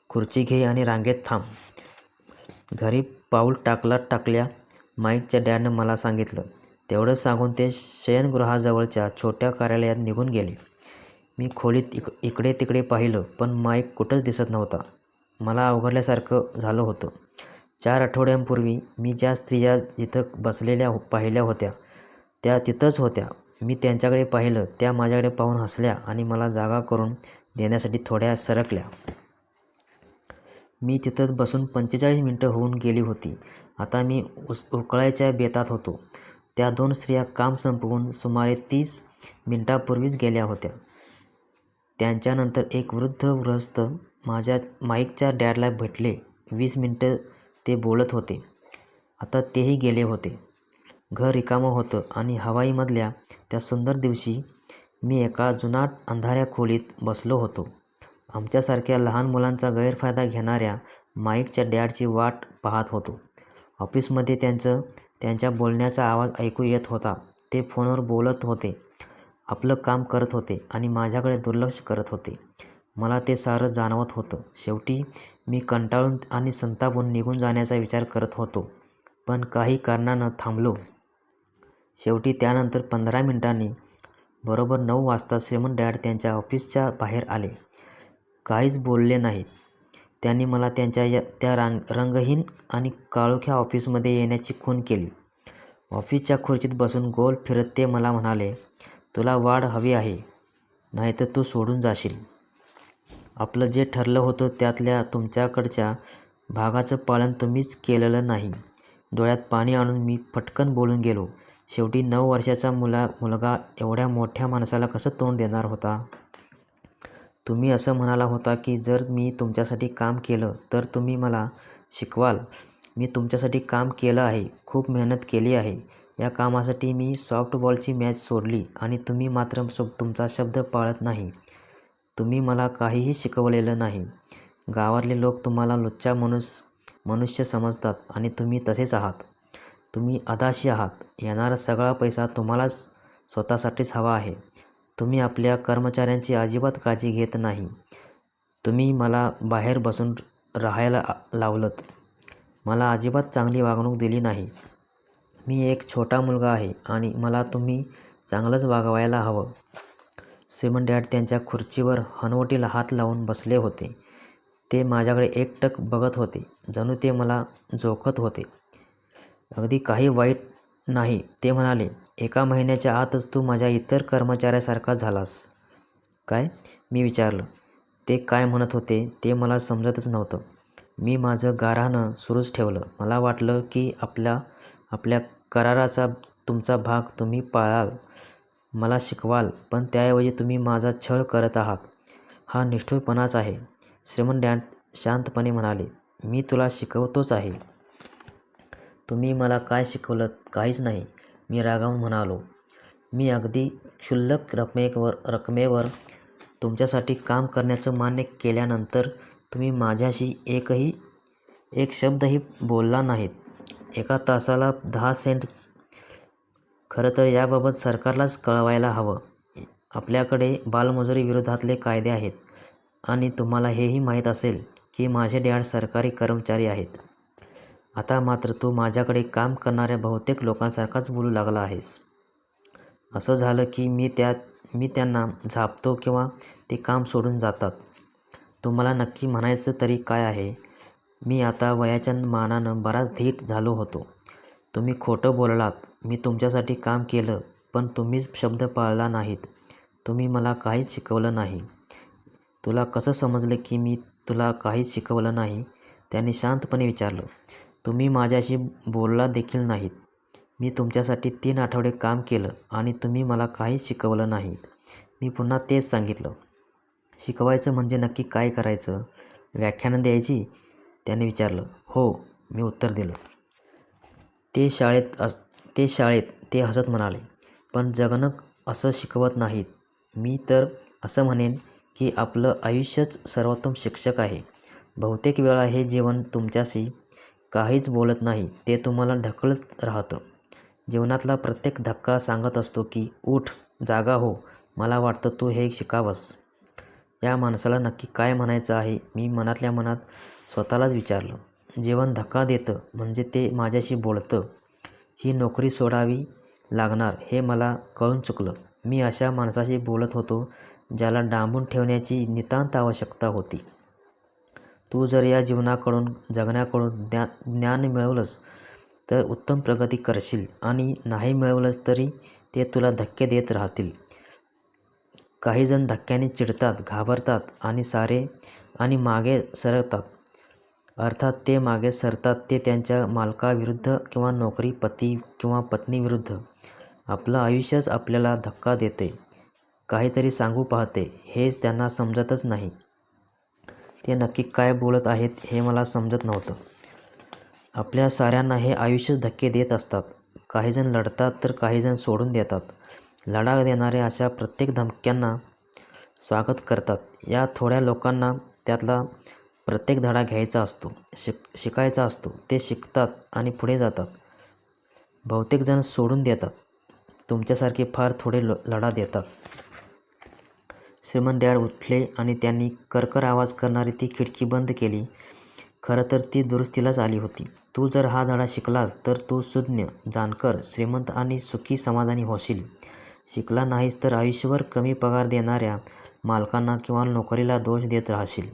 खुर्ची घे आणि रांगेत थांब. घरी पाऊल टाकल्या माईकच्या डॅडनं मला सांगितलं. तेवढं सांगून ते शयनगृहाजवळच्या छोट्या कार्यालयात निघून गेले. मी खोलीत इकडे तिकडे पाहिलं पण माईक कुठंच दिसत नव्हता. मला अवघडल्यासारखं झालं होतं. 4 आठवड्यांपूर्वी मी ज्या स्त्रिया इथं बसलेल्या पाहिल्या होत्या त्या तिथंच होत्या. मी त्यांच्याकडे पाहिलं. त्या माझ्याकडे पाहून हसल्या आणि मला जागा करून देण्यासाठी थोड्या सरकल्या. मी तिथं बसून 45 मिनिटं होऊन गेली होती. आता मी उकळायच्या बेतात होतो. त्या 2 स्त्रिया काम संपवून सुमारे 30 मिनिटांपूर्वीच गेल्या होत्या. त्यांच्यानंतर एक वृद्ध गृहस्थ माझ्या माईकच्या डॅडला भेटले. 20 मिनिटं ते बोलत होते. आता तेही गेले होते. घर रिकामं होतं आणि हवाईमधल्या त्या सुंदर दिवशी मी एका जुनाट अंधाऱ्या खोलीत बसलो होतो. आमच्यासारख्या लहान मुलांचा गैरफायदा घेणाऱ्या माईकच्या डॅडची वाट पाहत होतो. ऑफिसमध्ये त्यांच्या बोलण्याचा आवाज ऐकू येत होता. ते फोनवर बोलत होते, आपलं काम करत होते आणि माझ्याकडे दुर्लक्ष करत होते. मला ते सारं जाणवत होतं. शेवटी मी कंटाळून आणि संतापून निघून जाण्याचा विचार करत होतो, पण काही कारणानं थांबलो. शेवटी त्यानंतर 15 मिनिटांनी बरोबर 9 वाजता श्रीमंत डॅड त्यांच्या ऑफिसच्या बाहेर आले. काहीच बोलले नाहीत. त्यांनी मला त्यांच्या त्या रंगहीन आणि काळोख्या ऑफिसमध्ये येण्याची खूण केली. ऑफिसच्या खुर्चीत बसून गोल फिरत ते मला म्हणाले, तुला वाढ हवी आहे, नाहीतर तू सोडून जाशील. आपलं जे ठरलं होतं त्यातल्या तुमच्याकडच्या भागाचं पालन तुम्हीच केलेलं नाही. डोळ्यात पाणी आणून मी फटकन बोलून गेलो. शेवटी 9 वर्षाचा मुलगा एवढ्या मोठ्या माणसाला कसं तोंड देणार होता? तुम्ही असं म्हणाला होता की जर मी तुमच्यासाठी काम केलं तर तुम्ही मला शिकवाल. मी तुमच्यासाठी काम केलं आहे, खूप मेहनत केली आहे. या कामासाठी मी सॉफ्टबॉलची मॅच सोडली आणि तुम्ही मात्र तुमचा शब्द पाळत नाही. तुम्ही मला काहीही शिकवलेलं नाही. गावातले लोक तुम्हाला लुच्चा मनुष्य समजतात आणि तुम्ही तसेच आहात. तुम्ही अधाशी आहात. येणारा सगळा पैसा तुम्हालाच स्वतःसाठीच हवा आहे. तुम्ही आपल्या कर्मचाऱ्यांची अजिबात काळजी घेत नाही. तुम्ही मला बाहेर बसून राहायला लावलंत. मला अजिबात चांगली वागणूक दिली नाही. मी एक छोटा मुलगा आहे आणि मला तुम्ही चांगलंच वागवायला हवं. श्रीमंत डॅड त्यांच्या खुर्चीवर हनुवटीला हात लावून बसले होते. ते माझ्याकडे एकटक बघत होते, जणू ते मला जोखत होते. अगदी काही वाईट नाही, ते म्हणाले. 1 महिन्याच्या आतच तू माझ्या इतर कर्मचाऱ्यासारखा झालास. काय? मी विचारलं. ते काय म्हणत होते ते मला समजतच नव्हतं. मी माझं गाऱ्हाणं सुरूच ठेवलं. मला वाटलं की आपल्या कराराचा तुमचा भाग तुम्ही पाळाल, मला शिकवाल, पण त्याऐवजी तुम्ही माझा छळ करत आहात. हा निष्ठुरपणाच आहे. श्रीमंत डॅड शांतपणे म्हणाले, मी तुला शिकवतोच आहे. तुम्ही मला काय शिकवलंत? काहीच नाही, मी रागावून म्हणालो. मी अगदी क्षुल्लक रकमेवर तुमच्यासाठी काम करण्याचं मान्य केल्यानंतर तुम्ही माझ्याशी एक शब्दही बोलला नाहीत. 1 तासाला 10 सेंट्स. खरं तर याबाबत सरकारलाच कळवायला हवं. आपल्याकडे बालमजुरी विरोधातले कायदे आहेत आणि तुम्हाला हेही माहीत असेल की माझे डॅड सरकारी कर्मचारी आहेत. आता मात्र तू माझ्याकडे काम करणाऱ्या बहुतेक लोकांसारखाच बोलू लागला आहेस. असं झालं की मी त्यांना झापतो किंवा ते काम सोडून जातात. तुम्हाला नक्की म्हणायचं तरी काय आहे? मी आता वयाच्या मानानं बराच धीट झालो होतो. तुम्ही खोटं बोललात. मी तुमच्यासाठी काम केलं, पण तुम्हीच शब्द पाळला नाहीत. तुम्ही मला काहीच शिकवलं नाही. तुला कसं समजलं की मी तुला काहीच शिकवलं नाही? त्याने शांतपणे विचारलं. तुम्ही माझ्याशी बोलला देखील नाहीत. मी तुमच्यासाठी 3 आठवडे काम केलं आणि तुम्ही मला काहीच शिकवलं नाहीत. मी पुन्हा तेच सांगितलं. शिकवायचं म्हणजे नक्की काय करायचं? व्याख्यानं द्यायची? त्याने विचारलं. हो, मी उत्तर दिलं. ते शाळेत ते हसत म्हणाले. पण जगणं असं शिकवत नाहीत. मी तर असं म्हणेन की आपलं आयुष्यच सर्वोत्तम शिक्षक आहे. बहुतेक वेळा हे जीवन तुमच्याशी काहीच बोलत नाही, ते तुम्हाला ढकलत राहतं. जीवनातला प्रत्येक धक्का सांगत असतो की उठ, जागा हो, मला वाटतं तू हे शिकावंस. या माणसाला नक्की काय म्हणायचं आहे, मी मनातल्या मनात स्वतःलाच विचारलं. जीवन धक्का देतं म्हणजे ते माझ्याशी बोलतं. ही नोकरी सोडावी लागणार हे मला कळून चुकलं. मी अशा माणसाशी बोलत होतो ज्याला डांबून ठेवण्याची नितांत आवश्यकता होती. तू जर या जीवनाकडून, जगण्याकडून ज्ञान मिळवलंस तर उत्तम प्रगती करशील आणि नाही मिळवलंस तरी ते तुला धक्के देत राहतील. काहीजण धक्क्याने चिडतात, घाबरतात आणि मागे सरकतात. अर्थात ते मागे सरतात ते त्यांच्या मालकाविरुद्ध किंवा नोकरी, पती किंवा पत्नीविरुद्ध. आपलं आयुष्यच आपल्याला धक्का देते, काहीतरी सांगू पाहते, हेच त्यांना समजतच नाही. ते नक्की काय बोलत आहेत हे मला समजत नव्हतं. आपल्या साऱ्यांना हे आयुष्यच धक्के देत असतात. काहीजण लढतात तर काहीजण सोडून देतात. लढा देणारे अशा प्रत्येक धमक्यांना स्वागत करतात. या थोड्या लोकांना त्यातला प्रत्येक धडा घ्यायचा असतो, शिकायचा असतो. ते शिकतात आणि पुढे जातात. बहुतेक जण सोडून देतात. तुमच्यासारखे फार थोडे लढा देतात. श्रीमंत डॅड उठले आणि त्यांनी करकर आवाज करणारी ती खिडकी बंद केली. खरं तर ती दुरुस्तीलाच आली होती. तू जर हा धडा शिकलास तर तू सुज्ञ, जाणकार, श्रीमंत आणि सुखी समाधानी होशील. शिकला नाहीस तर आयुष्यभर कमी पगार देणाऱ्या मालकांना किंवा नोकरीला दोष देत राहशील.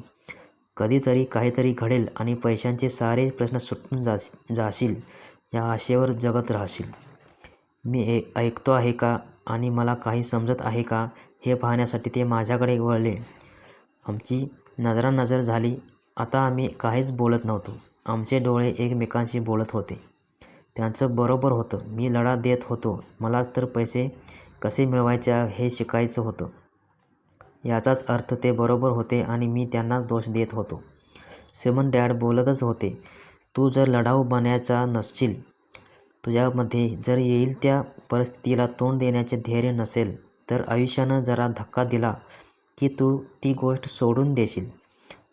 कधीतरी काहीतरी घडेल आणि पैशांचे सारे प्रश्न सुटून जाशील या आशेवर जगत राहशील. मी ऐकतो आहे का आणि मला काही समजत आहे का हे पाहण्यासाठी ते माझ्याकडे वळले. आमची नजरानजर झाली. आता आम्ही काहीच बोलत नव्हतो. आमचे डोळे एकमेकांशी बोलत होते. त्यांचं बरोबर होतं. मी लढा देत होतो. मलाच तर पैसे कसे मिळवायचे हे शिकायचं होतं. याचाच अर्थ ते बरोबर होते आणि मी त्यांनाच दोष देत होतो. श्रीमंत डॅड बोलतच होते. तू जर लढाऊ बनायचा नसशील, तुझ्यामध्ये जर येईल त्या परिस्थितीला तोंड देण्याचे धैर्य नसेल, तर आयुष्यानं जरा धक्का दिला की तू ती गोष्ट सोडून देशील.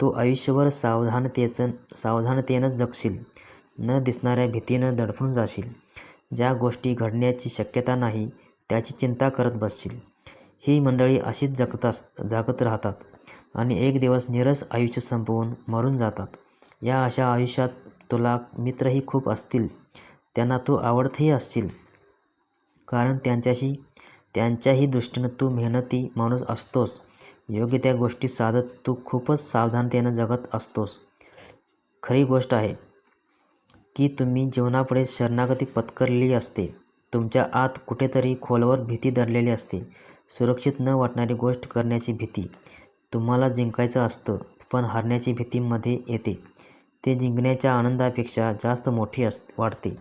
तू आयुष्यभर सावधानतेनं जगशील. न दिसणाऱ्या भीतीनं दडपून जाशील. ज्या गोष्टी घडण्याची शक्यता नाही त्याची चिंता करत बसशील. ही मंडळी अशीच जगत राहतात आणि एक दिवस नीरस आयुष्य संपवून मरून जातात. या अशा आयुष्यात तुला मित्रही खूप असतील. त्यांना तू आवडतही असशील, कारण त्यांच्याही दृष्टीनं तू मेहनती माणूस असतोस. योग्य त्या गोष्टी साधत तू खूपच सावधानतेनं जगत असतोस. खरी गोष्ट आहे की तुम्ही जीवनापुढे शरणागती पत्करलेली असते. तुमच्या आत कुठेतरी खोलवर भीती दडलेली असते. सुरक्षित न वाटणारी गोष्ट करण्याची भीती. तुम्हाला जिंकायचं असतं, पण हरण्याची भीती मध्ये येते. ते जिंकण्याच्या आनंदापेक्षा जास्त मोठी वाटते.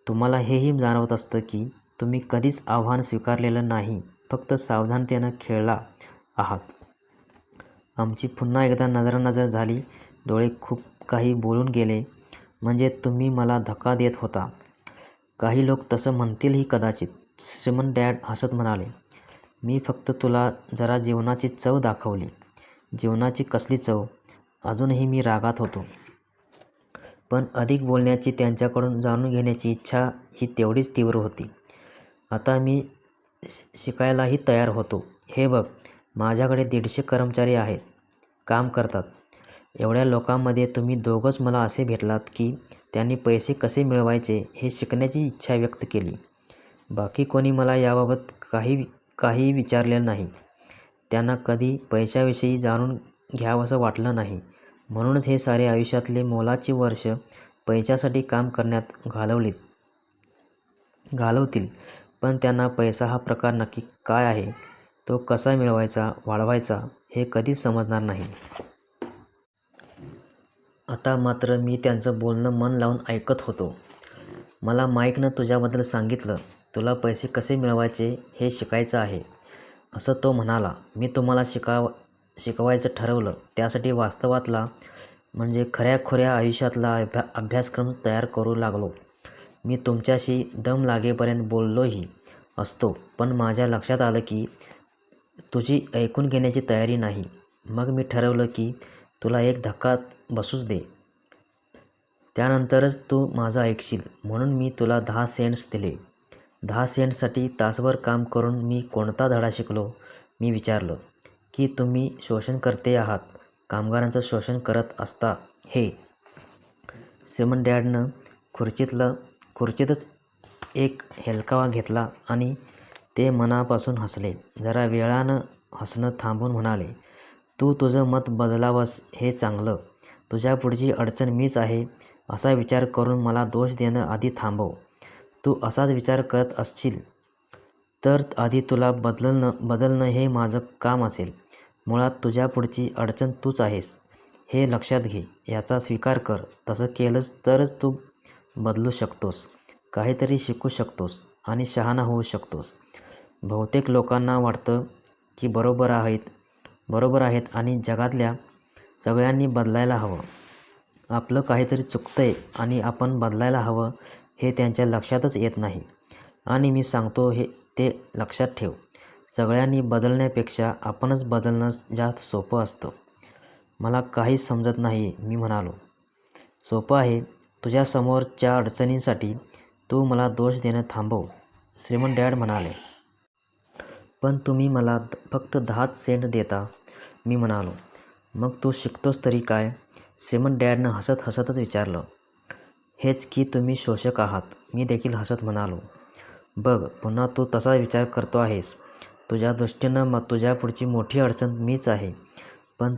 तुम्हाला हेही जाणवत असतं की तुम्ही कधीच आव्हान स्वीकारलेलं नाही, फक्त सावधानतेनं खेळला आहात. आमची पुन्हा एकदा नजरानजर झाली. डोळे खूप काही बोलून गेले. म्हणजे तुम्ही मला धक्का देत होता. काही लोक तसं म्हणतीलही कदाचित. श्रीमंत डॅड हसत म्हणाले. मी फक्त तुला जरा जीवनाची चव दाखवली. जीवनाची कसली चव? अजूनही मी रागात होतो. पण अधिक बोलण्याची, त्यांच्याकडून जाणून घेण्याची इच्छा ही तेवढीच तीव्र होती. आता मी शिकायलाही तयार होतो. हे बघ, माझ्याकडे 150 कर्मचारी आहेत, काम करतात. एवढ्या लोकांमध्ये तुम्ही दोघंच मला असे भेटलात की त्यांनी पैसे कसे मिळवायचे हे शिकण्याची इच्छा व्यक्त केली. बाकी कोणी मला याबाबत काही विचारलेलं नाही. त्यांना कधी पैशाविषयी जाणून घ्यावंसं वाटलं नाही. म्हणूनच हे सारे आयुष्यातले मोलाची वर्ष पैशासाठी काम करण्यात घालवतील. पण त्यांना पैसा हा प्रकार नक्की काय आहे, तो कसा मिळवायचा, वाढवायचा हे कधीच समजणार नाही. आता मात्र मी त्यांचं बोलणं मन लावून ऐकत होतो. मला माईकनं तुझ्याबद्दल सांगितलं. तुला पैसे कसे मिळवायचे हे शिकायचं आहे, असं तो म्हणाला. मी तुम्हाला शिकवायचं ठरवलं त्यासाठी वास्तवातला म्हणजे खऱ्याखुऱ्या आयुष्यातला अभ्यासक्रम तयार करू लागलो. मी तुमच्याशी दम लागेपर्यंत बोललोही असतो, पण माझ्या लक्षात आलं की तुझी ऐकून घेण्याची तयारी नाही. मग मी ठरवलं की तुला एक धक्का बसूच दे, त्यानंतरच तू माझं ऐकशील. म्हणून मी तुला 10 सेंट्स दिले. 10 सेंट्ससाठी तासभर काम करून मी कोणता धडा शिकलो? मी विचारलं. की तुम्ही शोषणकर्ते आहात, कामगारांचं शोषण करत असता हे. श्रीमंत डॅडनं खुर्चीतच एक हेलकावा घेतला आणि ते मनापासून हसले. जरा वेळानं हसणं थांबून म्हणाले, तू तुझं मत बदलावंस हे चांगलं. तुझ्या पुढची अडचण मीच आहे असा विचार करून मला दोष देणं आधी थांबव. तू असाच विचार करत असशील तर आधी तुला बदलणं हे माझं काम असेल. मुळात तुझ्या पुढची अडचण तूच आहेस हे लक्षात घे, याचा स्वीकार कर. तसं केलंस तरच तू बदलू शकतोस, काहीतरी शिकू शकतोस आणि शहाणा होऊ शकतोस. बहुतेक लोकांना वाटतं की बरोबर आहेत आणि जगातल्या सगळ्यांनी बदलायला हवं. आपलं काहीतरी चुकतंय आणि आपण बदलायला हवं हे त्यांच्या लक्षातच येत नाही. आणि मी सांगतो ते लक्षात ठेव. सगळ्यांनी बदलण्यापेक्षा आपणच बदलणं जास्त सोपं असतं. मला काहीच समजत नाही, मी म्हणालो. सोपं आहे. तुझ्यासमोरच्या अडचणींसाठी तू मला दोष देणं थांबव, श्रीमंत डॅड म्हणाले. पण तुम्ही मला फक्त 10 सेंट देता, मी म्हणालो. मग तू शिकतोस तरी काय? श्रीमंत डॅडनं हसतच विचारलं. हेच की तुम्ही शोषक आहात, मी देखील हसत म्हणालो. बघ, पुन्हा तू तसा विचार करतो आहेस. तुझ्या दृष्टीनं तुझ्या पुढची मोठी अडचण मीच आहे, पण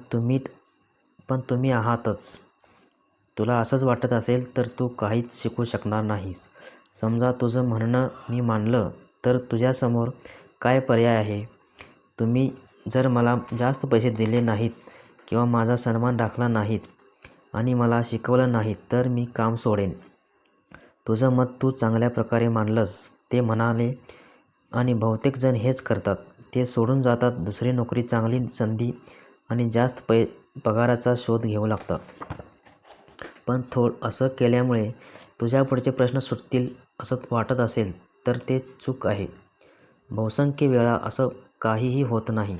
तुम्ही आहातच. तुला असंच वाटत असेल तर तू काहीच शिकू शकणार नाहीस. समजा तुझं म्हणणं मी मानलं तर तुझ्यासमोर काय पर्याय आहे? तुम्ही जर मला जास्त पैसे दिले नाहीत किंवा माझा सन्मान राखला नाहीत आणि मला शिकवलं नाहीत तर मी काम सोडेन. तुझं मत तू चांगल्या प्रकारे मांडलंस, ते म्हणाले. आणि बहुतेक जण हेच करतात. ते सोडून जातात, दुसरी नोकरी, चांगली संधी आणि जास्त पगाराचा शोध घेऊ लागतात. पण असं केल्यामुळे तुझ्या पुढचे प्रश्न सुटतील असं वाटत असेल तर ते चूक आहे. बहुसंख्य वेळा असं काहीही होत नाही.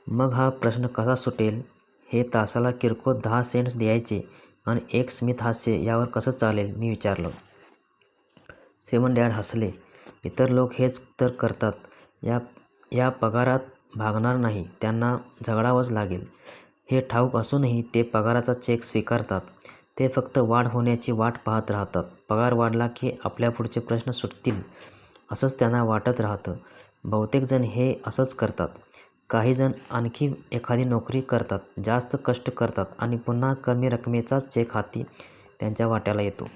मग हा प्रश्न कसा सुटेल? हे तासाला किरकोळ 10 सेंट्स द्यायचे आणि एक स्मित हास्य यावर कसं चालेल, मी विचारलं. श्रीमंत डॅड हसले. इतर लोक हेच तर करतात. या पगारात भागणार नाही, त्यांना झगडावंच लागेल हे ठाऊक असूनही ते पगाराचा चेक स्वीकारतात. ते फक्त वाढ होण्याची वाट पाहत राहतात. पगार वाढला की आपल्या पुढचे प्रश्न सुटतील असंच त्यांना वाटत राहतं. बहुतेक जण हे असंच करतात. काही जण आणखी एखादी नोकरी करतात, जास्त कष्ट करतात आणि पुन्हा कमी रकमेचाच चेक हाती त्यांच्या वाट्याला येतो.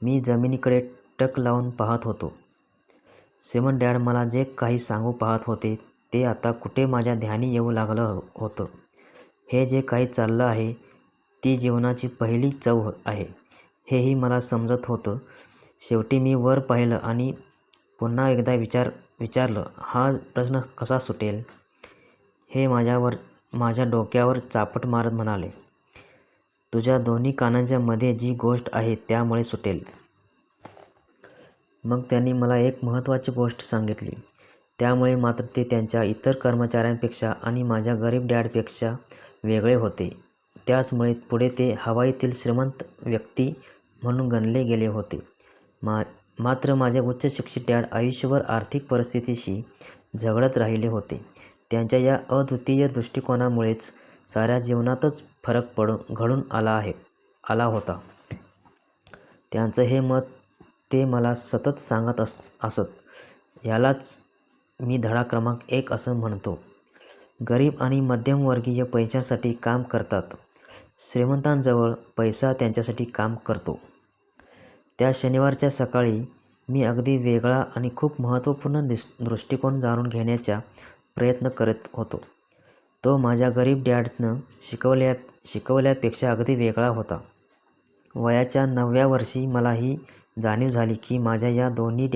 मी जमिनीकडे टक लावून पाहत होतो. श्रीमंत डॅड मला जे काही सांगू पाहत होते ते आता कुठे माझ्या ध्यानी येऊ लागलं होतं. हे जे काही चाललं आहे ती जीवनाची पहिली चव आहे हेही मला समजत होतं. शेवटी मी वर पाहिलं आणि पुन्हा एकदा विचारलं, हा प्रश्न कसा सुटेल? हे माझ्या डोक्यावर चापट मारत म्हणाले, तुझ्या दोन्ही कानांच्या मध्ये जी गोष्ट आहे त्यामुळे सुटेल. मग त्यांनी मला एक महत्त्वाची गोष्ट सांगितली. त्यामुळे मात्र ते त्यांच्या इतर कर्मचाऱ्यांपेक्षा आणि माझ्या गरीब डॅडपेक्षा वेगळे होते. त्याचमुळे पुढे ते हवाईतील श्रीमंत व्यक्ती म्हणून गणले गेले होते. मात्र माझे उच्च शिक्षित डॅड आयुष्यभर आर्थिक परिस्थितीशी झगडत राहिले होते. त्यांच्या या अद्वितीय दृष्टिकोनामुळेच साऱ्या जीवनातच फरक घडून आला होता. त्यांचं हे मत ते मला सतत सांगत असत. यालाच मी धडा क्रमांक 1 असं म्हणतो. गरीब आणि मध्यमवर्गीय पैशासाठी काम करतात, श्रीमंतांजवळ पैसा त्यांच्यासाठी काम करतो. त्या शनिवारच्या सकाळी मी अगदी वेगळा आणि खूप महत्त्वपूर्ण दृष्टिकोन जाणून घेण्याचा प्रयत्न करत होतो. तो माझ्या गरीब डॅडनं शिकवल्यापेक्षा अगदी वेगळा होता. वयाच्या 9व्या वर्षी मला ही जाणीव झाली की माझ्या या दोन्ही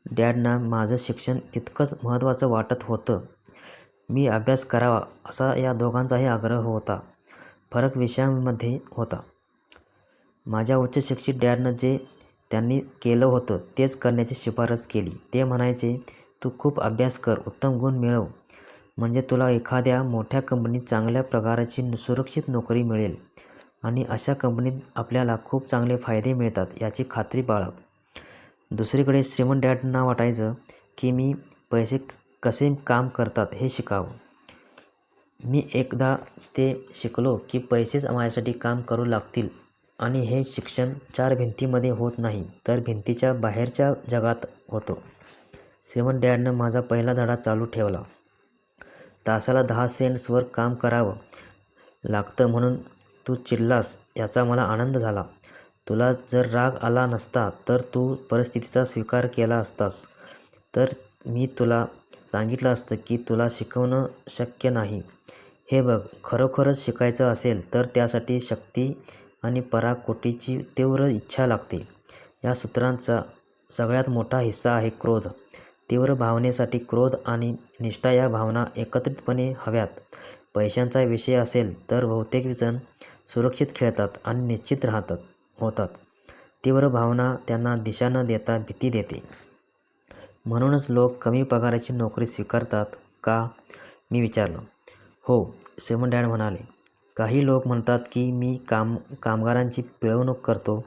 डॅडना माझं शिक्षण तितकंच महत्त्वाचं वाटत होतं. मी अभ्यास करावा असा या दोघांचाही आग्रह होता. फरक विषयांमध्ये होता. माझ्या उच्च शिक्षित डॅडनं जे त्यांनी केलं होतं तेच करण्याची शिफारस केली. ते म्हणायचे, तू खूप अभ्यास कर, उत्तम गुण मिळव, म्हणजे तुला एखाद्या मोठ्या कंपनीत चांगल्या पगाराची सुरक्षित नोकरी मिळेल आणि अशा कंपनीत आपल्याला खूप चांगले फायदे मिळतात याची खात्री बाळग. दुसरीकडे श्रीमंत डॅडना वाटायचं की मी पैसे कसे काम करतात हे शिकावं. मी एकदा ते शिकलो की पैसेच माझ्यासाठी काम करू लागतील आणि हे शिक्षण 4 भिंतीमध्ये होत नाही तर भिंतीच्या बाहेरच्या जगात होतं. श्रीमंत डॅडनं माझा पहिला धडा चालू ठेवला. तासाला 10 सेंट्सवर काम करावं लागतं म्हणून तू चिडलास याचा मला आनंद झाला. तुला जर राग आला नसता तर तू परिस्थितीचा स्वीकार केला असतास तर मी तुला सांगितलं असतं की तुला शिकवणं शक्य नाही. हे बघ, खरोखरच शिकायचं असेल तर त्यासाठी शक्ती आणि पराकोटीची तीव्र इच्छा लागते. या सूत्रांचा सगळ्यात मोठा हिस्सा आहे क्रोध. तीव्र भावनेसाठी क्रोध आणि निष्ठा या भावना एकत्रितपणे हव्यात. पैशांचा विषय असेल तर बहुतेक जण सुरक्षित खेळतात आणि निश्चित होतात. तीव्र भावना त्यांना दिशा न देता भीती देते. म्हणूनच लोक कमी पगाराची नोकरी स्वीकारतात का? मी विचारलं. हो, श्रीमंत डॅड म्हणाले. काही लोक म्हणतात की मी कामगारांची पिळवणूक करतो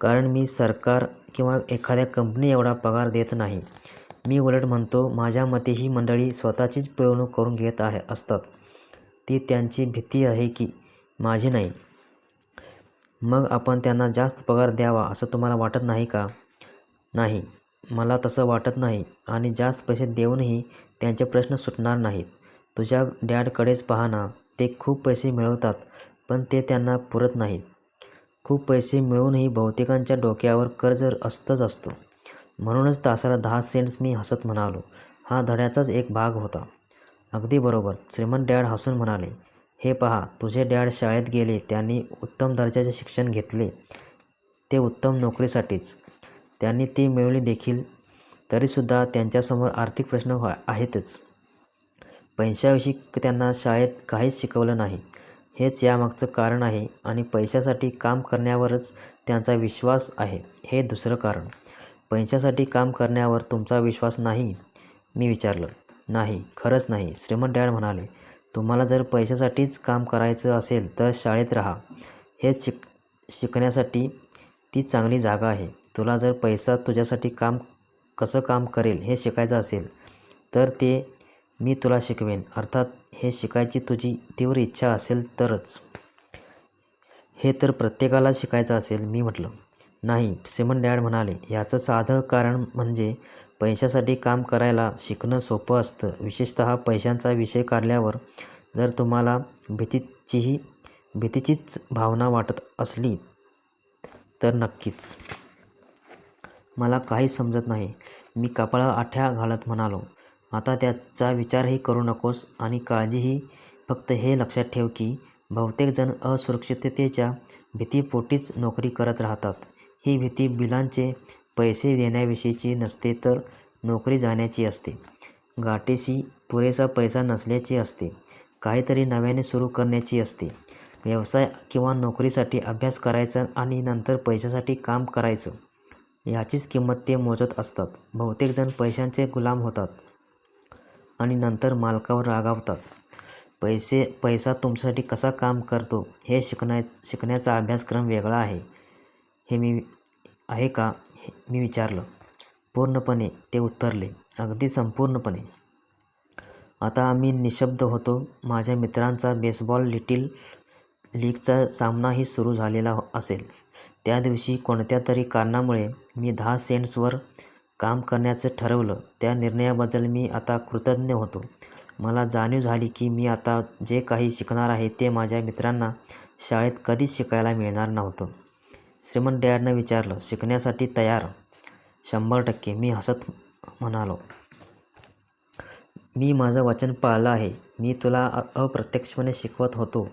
कारण मी सरकार किंवा एखाद्या कंपनी एवढा पगार देत नाही. मी उलट म्हणतो, माझ्या मते ही मंडळी स्वतःचीच पिळवणूक करून घेत असतात. ती त्यांची भीती आहे की माझी नाही. मग आपण त्यांना जास्त पगार द्यावा असं तुम्हाला वाटत नाही का? नाही, मला तसं वाटत नाही आणि जास्त पैसे देऊनही त्यांचे प्रश्न सुटणार नाहीत. तुझ्या डॅडकडेच पहा ना, ते खूप पैसे मिळवतात पण ते त्यांना पुरत नाहीत. खूप पैसे मिळूनही बहुतेकांच्या डोक्यावर कर्ज असतं. म्हणूनच तासाला 10 सेंट्स. मी हसत म्हणालो. हा धड्याचाच एक भाग होता. अगदी बरोबर, श्रीमंत डॅड हसून म्हणाले. हे पहा, तुझे डॅड शाळेत गेले, त्यांनी उत्तम दर्जाचे शिक्षण घेतले, ते उत्तम नोकरीसाठीच. त्यांनी ती मिळवली देखील. तरीसुद्धा त्यांच्यासमोर आर्थिक प्रश्न आहेतच. पैशाविषयी त्यांना शाळेत काहीच शिकवलं नाही. हेच यामागचं कारण आहे आणि पैशासाठी काम करण्यावरच त्यांचा विश्वास आहे हे दुसरं कारण. पैशासाठी काम करण्यावर तुमचा विश्वास नाही? मी विचारलं. नाही, खरंच नाही, श्रीमंत डॅड म्हणाले. तुम्हाला जर पैशासाठीच काम करायचं असेल तर शाळेत राहा. हेच शिकण्यासाठी ती चांगली जागा आहे. तुला जर पैसा तुझ्यासाठी कसं काम करेल हे शिकायचं असेल तर ते मी तुला शिकवेन. अर्थात हे शिकायची तुझी तीव्र इच्छा असेल तरच. हे तर प्रत्येकाला शिकायचं असेल. मी म्हटलं. नाही, श्रीमंत डॅड म्हणाले. याचं साधं कारण म्हणजे पैशासाठी काम करायला शिकणं सोपं असतं. विशेषतः पैशांचा विषय काढल्यावर. जर तुम्हाला भीतीचीच भावना वाटत असली तर नक्कीच. मला काहीच समजत नाही. मी कपाळावर आठ्या घालत म्हणालो. आता त्याचा विचारही करू नकोस आणि काळजीही. फक्त हे लक्षात ठेव की बहुतेक जण असुरक्षिततेच्या भीतीपोटीच नोकरी करत राहतात. ही भीती बिलांचे पैसे देण्याविषयीची नसते तर नोकरी जाण्याची असते. गाठीशी पुरेसा पैसा नसल्याची असते. काहीतरी नव्याने सुरू करण्याची असते. व्यवसाय किंवा नोकरीसाठी अभ्यास करायचा आणि नंतर पैशासाठी काम करायचं, याचीच किंमत ते मोजत असतात. बहुतेक जण पैशांचे गुलाम होतात आणि नंतर मालकावर रागावतात. पैसा तुमच्यासाठी कसा काम करतो हे शिकण्याचा अभ्यासक्रम वेगळा आहे. आहे का? मी विचारलं. पूर्णपणे, ते उत्तरले. अगदी संपूर्णपणे. आता आम्ही निशब्द होतो. माझ्या मित्रांचा बेसबॉल लिटिल लीगचा सामनाही सुरू झालेला असेल. त्या दिवशी कोणत्या तरी कारणामुळे मी 10 सेंट्सवर काम करण्याचं ठरवलं. त्या निर्णयाबद्दल मी आता कृतज्ञ होतो. मला जाणीव झाली की मी आता जे काही शिकणार आहे ते माझ्या मित्रांना शाळेत कधीच शिकायला मिळणार नव्हतं. श्रीमंत डॅडनं विचारलं. शिकण्यासाठी तयार? 100%, मी हसत म्हणालो. मी माझं वचन पाळलं आहे. मी तुला अप्रत्यक्षपणे शिकवत होतो.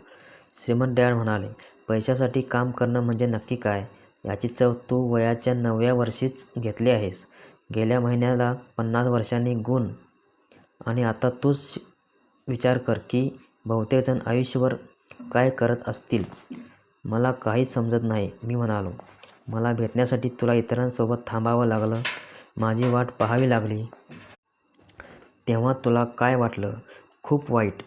श्रीमंत डॅड म्हणाले. पैशासाठी काम करणं म्हणजे नक्की काय याची चव तू वयाच्या 9व्या वर्षीच घेतली आहेस. गेल्या महिन्याला 50 वर्षांनी गुण आणि आता तूच विचार कर की बहुतेकजण आयुष्यभर काय करत असतील. मला काहीच समजत नाही, मी म्हणालो. मला भेटण्यासाठी तुला इतरांसोबत थांबावं लागलं, माझी वाट पाहावी लागली. तेव्हा तुला काय वाटलं? खूप वाईट.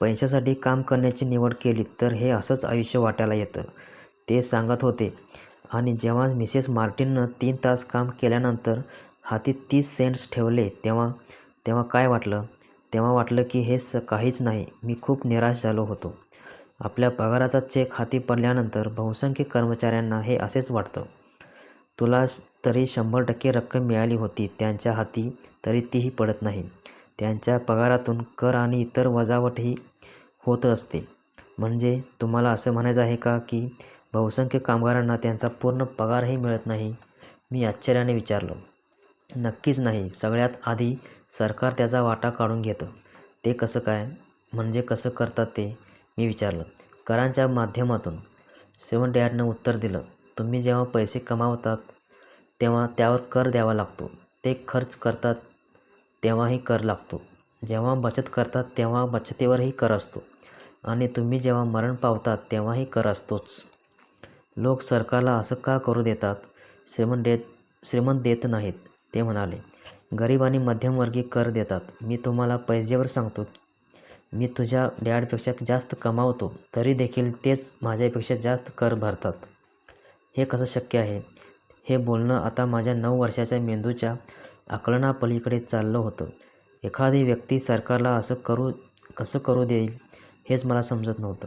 पैशासाठी काम करण्याची निवड केली तर हे असंच आयुष्य वाटायला येतं, ते सांगत होते. आणि जेव्हा मिसेस मार्टिननं 3 तास काम केल्यानंतर हाती 30 सेंट्स ठेवले तेव्हा तेव्हा काय वाटलं? तेव्हा वाटलं की हे काहीच नाही. मी खूप निराश झालो होतो. आपल्या पगाराचा चेक हाती पडल्यानंतर बहुसंख्य कर्मचाऱ्यांना हे असेच वाटतं. तुला तरी 100% रक्कम मिळाली होती त्यांच्या हाती, तरी तीही पडत नाही. त्यांच्या पगारातून कर आणि इतर वजावटही होत असते. म्हणजे तुम्हाला असं म्हणायचं आहे का की बहुसंख्य कामगारांना त्यांचा पूर्ण पगारही मिळत नाही? मी आश्चर्याने विचारलं. नक्कीच नाही. सगळ्यात आधी सरकार त्याचा वाटा काढून घेतं. ते कसं काय? म्हणजे कसं करतात ते? मी विचारलं. करांच्या माध्यमातून, सेवन डॅडनं उत्तर दिलं. तुम्ही जेव्हा पैसे कमावतात तेव्हा त्यावर कर द्यावा लागतो. ते खर्च करतात तेव्हाही कर लागतो. जेव्हा बचत करतात तेव्हा बचतीवरही कर असतो. आणि तुम्ही जेव्हा मरण पावतात तेव्हाही कर असतोच. लोक सरकारला असं का करू देतात? श्रीमंत देत नाहीत, ते म्हणाले. गरीब आणि मध्यमवर्गीय कर देतात. मी तुम्हाला पैजेवर सांगतो. मी तुझ्या डॅडपेक्षा जास्त कमावतो, तरी देखील तेच माझ्यापेक्षा जास्त कर भरतात. हे कसं शक्य आहे? हे बोलणं आता माझ्या 9 वर्षाच्या मेंदूच्या आकलनापलीकडे चाललं होतं. एखादी व्यक्ती सरकारला कसं करू देईल हेच मला समजत नव्हतं.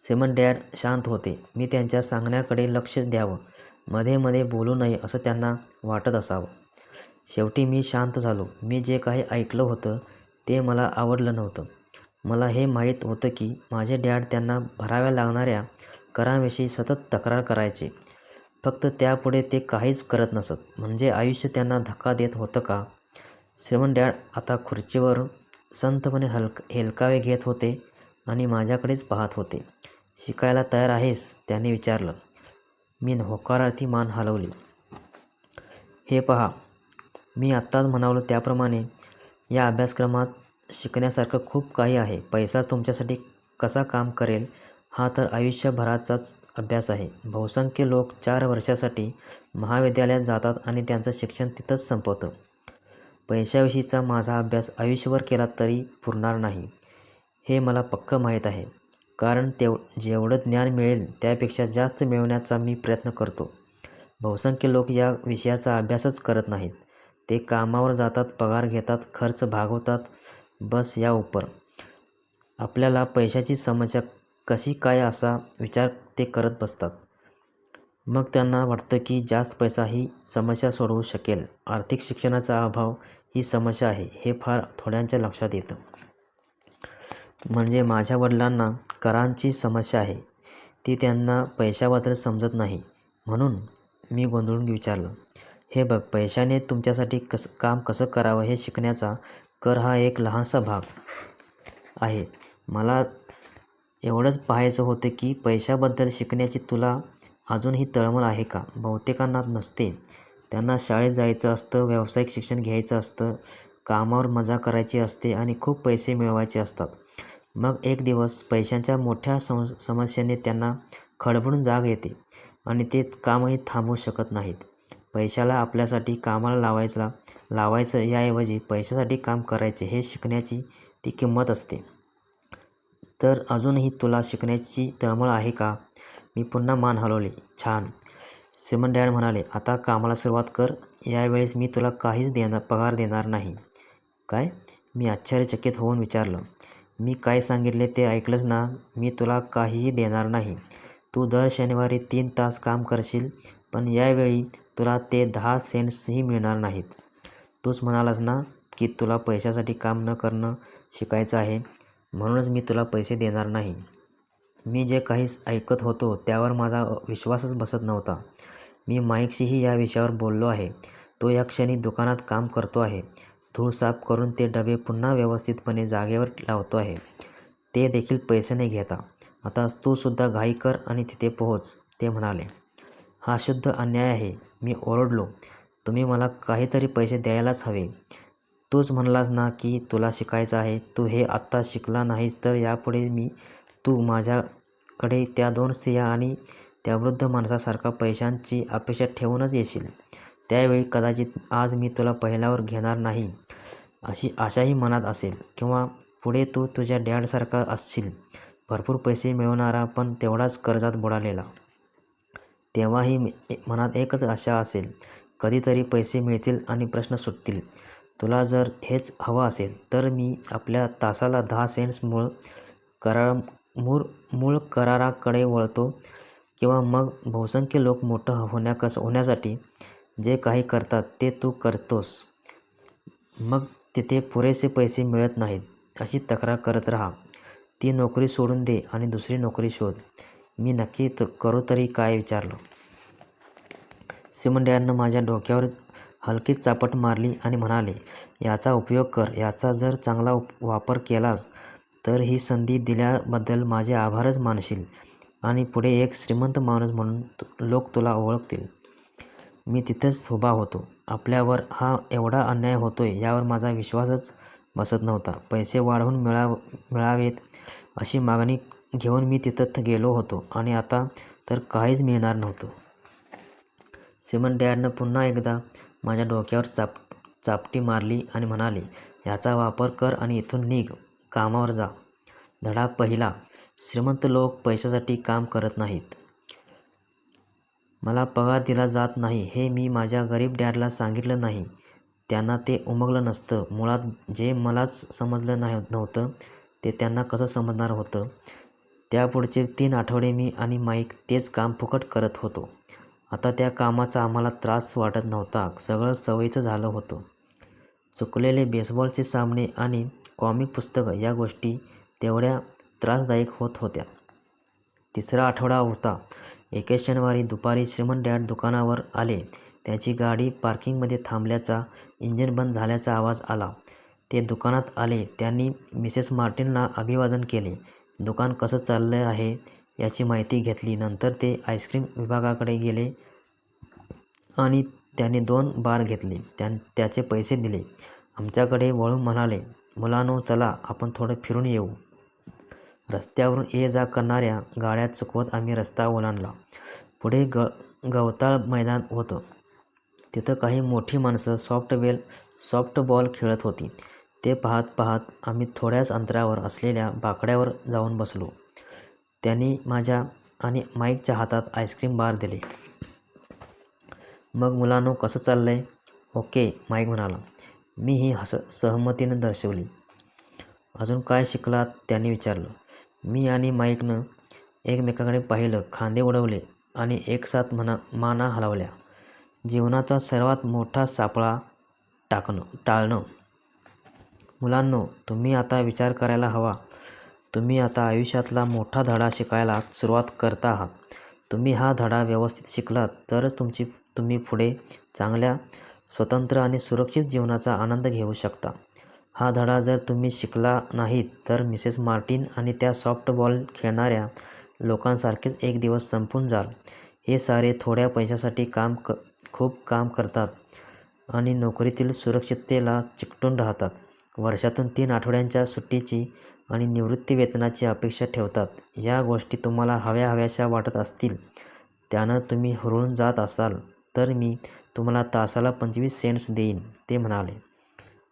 सिमन डॅड शांत होते. मी त्यांच्या सांगण्याकडे लक्ष द्यावं, मध्ये मध्ये बोलू नये असं त्यांना वाटत असावं. शेवटी मी शांत झालो. मी जे काही ऐकलं होतं ते मला आवडलं नव्हतं. मला हे माहीत होतं की माझे डॅड त्यांना भराव्या लागणाऱ्या करांविषयी सतत तक्रार करायचे. फक्त त्यापुढे ते काहीच करत नसत. म्हणजे आयुष्य त्यांना धक्का देत होतं का? श्रीमंत डॅड आता खुर्चीवर संथपणे हेलकावे घेत होते आणि माझ्याकडेच पाहत होते. शिकायला तयार आहेस? त्यांनी विचारलं. मी होकारार्थी मान हलवली. हे पहा, मी आत्ताच म्हणालो त्याप्रमाणे या अभ्यासक्रमात शिकण्यासारखं खूप काही आहे. पैसा तुमच्यासाठी कसा काम करेल हा तर आयुष्यभराचाच अभ्यास आहे. बहुसंख्य लोक 4 वर्षासाठी महाविद्यालयात जातात आणि त्यांचं शिक्षण तिथंच संपवतं. पैशाविषयीचा माझा अभ्यास आयुष्यभर केला तरी पुरणार नाही, हे मला पक्कं माहीत आहे. कारण जेवढं ज्ञान मिळेल त्यापेक्षा जास्त मिळवण्याचा मी प्रयत्न करतो. बहुसंख्य लोक या विषयाचा अभ्यासच करत नाहीत. ते कामावर जातात, पगार घेतात, खर्च भागवतात, बस या उपर. आपल्याला पैशाची समस्या कशी काय असा विचार ते करत बसतात. मग त्यांना वाटतं की जास्त पैसा ही समस्या सोडवू शकेल. आर्थिक शिक्षणाचा अभाव ही समस्या आहे हे फार थोड्यांच्या लक्षात येतं. म्हणजे माझ्या वडिलांना करांची समस्या आहे, ती त्यांना पैशाबद्दल समजत नाही म्हणून? मी गोंधळून विचारलं. हे बघ, पैशाने तुमच्यासाठी काम कसं करावं हे शिकण्याचा कर हा एक लहानसा भाग आहे. मला एवढंच पाहायचं होतं की पैशाबद्दल शिकण्याची तुला अजूनही तळमळ आहे का? बहुतेकांना नसते. त्यांना शाळेत जायचं असतं, व्यावसायिक शिक्षण घ्यायचं असतं, कामावर मजा करायची असते आणि खूप पैसे मिळवायचे असतात. मग एक दिवस पैशांच्या मोठ्या समस्येने त्यांना खडबडून जाग येते आणि ते कामही थांबवू शकत नाहीत. पैशाला आपल्यासाठी कामाला लावायचं याऐवजी पैशासाठी काम करायचे हे शिकण्याची ती किंमत असते. तर अजूनही तुला शिकण्याची तळमळ आहे का? मी पुन्हा मान हलवली. छान. श्रीमंत डॅड म्हणाले. आता कामाला सुरुवात कर. यावेळेस मी तुला काहीच पगार देणार नाही. काय? मी आश्चर्यचकित होऊन विचारलं. मी काय सांगितले ते ऐकलंच ना? मी तुला काहीही देणार नाही. तू दर शनिवारी 3 तास काम करशील, पण यावेळी तुला ते 10 सेंट्सही मिळणार नाहीत. तूच म्हणालास ना की तुला पैशासाठी काम न करणं शिकायचं आहे, म्हणूनच मी तुला पैसे देणार नाही. मी जे काही ऐकत होतो त्यावर माझा विश्वासच बसत नव्हता. मी माईकशीही या विषयावर बोललो आहे. तो या क्षणी दुकानात काम करतो आहे. धूळ साफ करून ते डबे पुन्हा व्यवस्थितपणे जागेवर लावतो आहे. ते देखील पैसे न घेता. आता तू सुद्धा घाई कर आणि तिथे पोहोच, ते म्हणाले. हा शुद्ध अन्याय आहे, मी ओरडलो. तुम्ही मला काहीतरी पैसे द्यायलाच हवे. तूच म्हणलास ना की तुला शिकायचं आहे. तू हे आत्ता शिकला नाहीस तर यापुढे तू माझ्याकडे त्या 2 स्त्रिया आणि त्या वृद्ध माणसासारखा पैशांची अपेक्षा ठेवूनच येशील. त्यावेळी कदाचित आज मी तुला पहिल्यावर घेणार नाही अशी आशाही मनात असेल. किंवा पुढे तू तुझ्या डॅडसारखा असशील, भरपूर पैसे मिळवणारा पण तेवढाच कर्जात बुडालेला. तेव्हाही मनात एकच आशा असेल, कधीतरी पैसे मिळतील आणि प्रश्न सुटतील. तुला जर हेच हवं असेल तर मी आपल्या तासाला 10 सेंट्स मूळ कराराकडे वळतो. किंवा मग बहुसंख्य लोक मोठं होण्यासाठी जे काही करतात ते तू करतोस. मग तिथे पुरेसे पैसे मिळत नाहीत अशी तक्रार करत राहा. ती नोकरी सोडून दे आणि दुसरी नोकरी शोध. मी नक्की करू तरी काय विचारलं. श्रीमंत डॅडनं माझ्या डोक्यावर हलकीच चापट मारली आणि म्हणाले, याचा उपयोग कर. याचा जर चांगला वापर केलास तर ही संधी दिल्याबद्दल माझे आभारच मानशील आणि पुढे एक श्रीमंत माणूस म्हणून लोक तुला ओळखतील. मी तिथेच उभा होतो. आपल्यावर हा एवढा अन्याय होतोय यावर माझा विश्वासच बसत नव्हता. पैसे वाढवून मिळावेत अशी मागणी घेऊन मी तिथं गेलो होतो आणि आता तर काहीच मिळणार नव्हतं. श्रीमंत डॅडनं पुन्हा एकदा माझ्या डोक्यावर चापटी मारली आणि म्हणाले, याचा वापर कर आणि इथून निघ. कामावर जा. धडा पहिला. श्रीमंत लोक पैशासाठी काम करत नाहीत. मला पगार दिला जात नाही हे मी माझ्या गरीब डॅडला सांगितलं नाही. त्यांना ते उमगलं नसतं. मुळात जे मलाच समजलं नव्हतं ते त्यांना कसं समजणार होतं. त्यापुढचे 3 आठवडे मी आणि माईक तेच काम फुकट करत होतो. आता त्या कामाचा आम्हाला त्रास वाटत नव्हता. सगळं सवयीचं झालं होतं. चुकलेले बेसबॉलचे सामने आणि कॉमिक पुस्तकं या गोष्टी तेवढ्या त्रासदायक होत होत्या. 3रा आठवडा होता. एके शनिवारी दुपारी श्रीमंत डॅड दुकानावर आले. त्यांची गाडी पार्किंगमध्ये थांबल्याचा, इंजिन बंद झाल्याचा आवाज आला. ते दुकानात आले. त्यांनी मिसेस मार्टिनला अभिवादन केले. दुकान कसं चाललं आहे याची माहिती घेतली. नंतर ते आईस्क्रीम विभागाकडे गेले आणि त्यांनी 2 बार घेतले. त्याचे पैसे दिले. आमच्याकडे वळून म्हणाले, मुलांनो चला आपण थोडं फिरून येऊ. रस्त्यावरून ये जा करणाऱ्या गाड्या चुकवत आम्ही रस्ता ओलांडला. पुढे गवताळ मैदान होतं. तिथं काही मोठी माणसं सॉफ्टबॉल खेळत होती. ते पाहत पाहत आम्ही थोड्याच अंतरावर असलेल्या बाकड्यावर जाऊन बसलो. त्यांनी माझ्या आणि माईकच्या हातात आईस्क्रीम बार दिले. मग मुलांनो कसं चाललंय? ओके, माईक म्हणाला. मीही सहमतीनं दर्शवली. अजून काय शिकलात? त्यांनी विचारलं. मी आणि माईकनं एकमेकांकडे पाहिलं, खांदे उडवले आणि एकसाथ माना हलवल्या. जीवनाचा सर्वात मोठा सापळा टाळणं. मुलांनो, तुम्ही आता विचार करायला हवा. तुम्ही आता आयुष्यातला मोठा धडा शिकायला सुरुवात करता आहात. तुम्ही हा धडा व्यवस्थित शिकलात तरच तुम्ही पुढे चांगल्या, स्वतंत्र आणि सुरक्षित जीवनाचा आनंद घेऊ शकता. हा धडा जर तुम्ही शिकला नाहीत तर मिसेस मार्टिन आणि त्या सॉफ्टबॉल खेळणाऱ्या लोकांसारखेच एक दिवस संपून जाल. हे सारे थोड्या पैशासाठी खूप काम करतात आणि नोकरीतील सुरक्षिततेला चिकटून राहतात. वर्षातून 3 आठवड्यांच्या सुट्टीची आणि निवृत्तीवेतनाची अपेक्षा ठेवतात. या गोष्टी तुम्हाला हव्याशा वाटत असतील, त्यानं तुम्ही हुरळून जात असाल तर मी तुम्हाला तासाला 25 सेंट्स देईन, ते म्हणाले.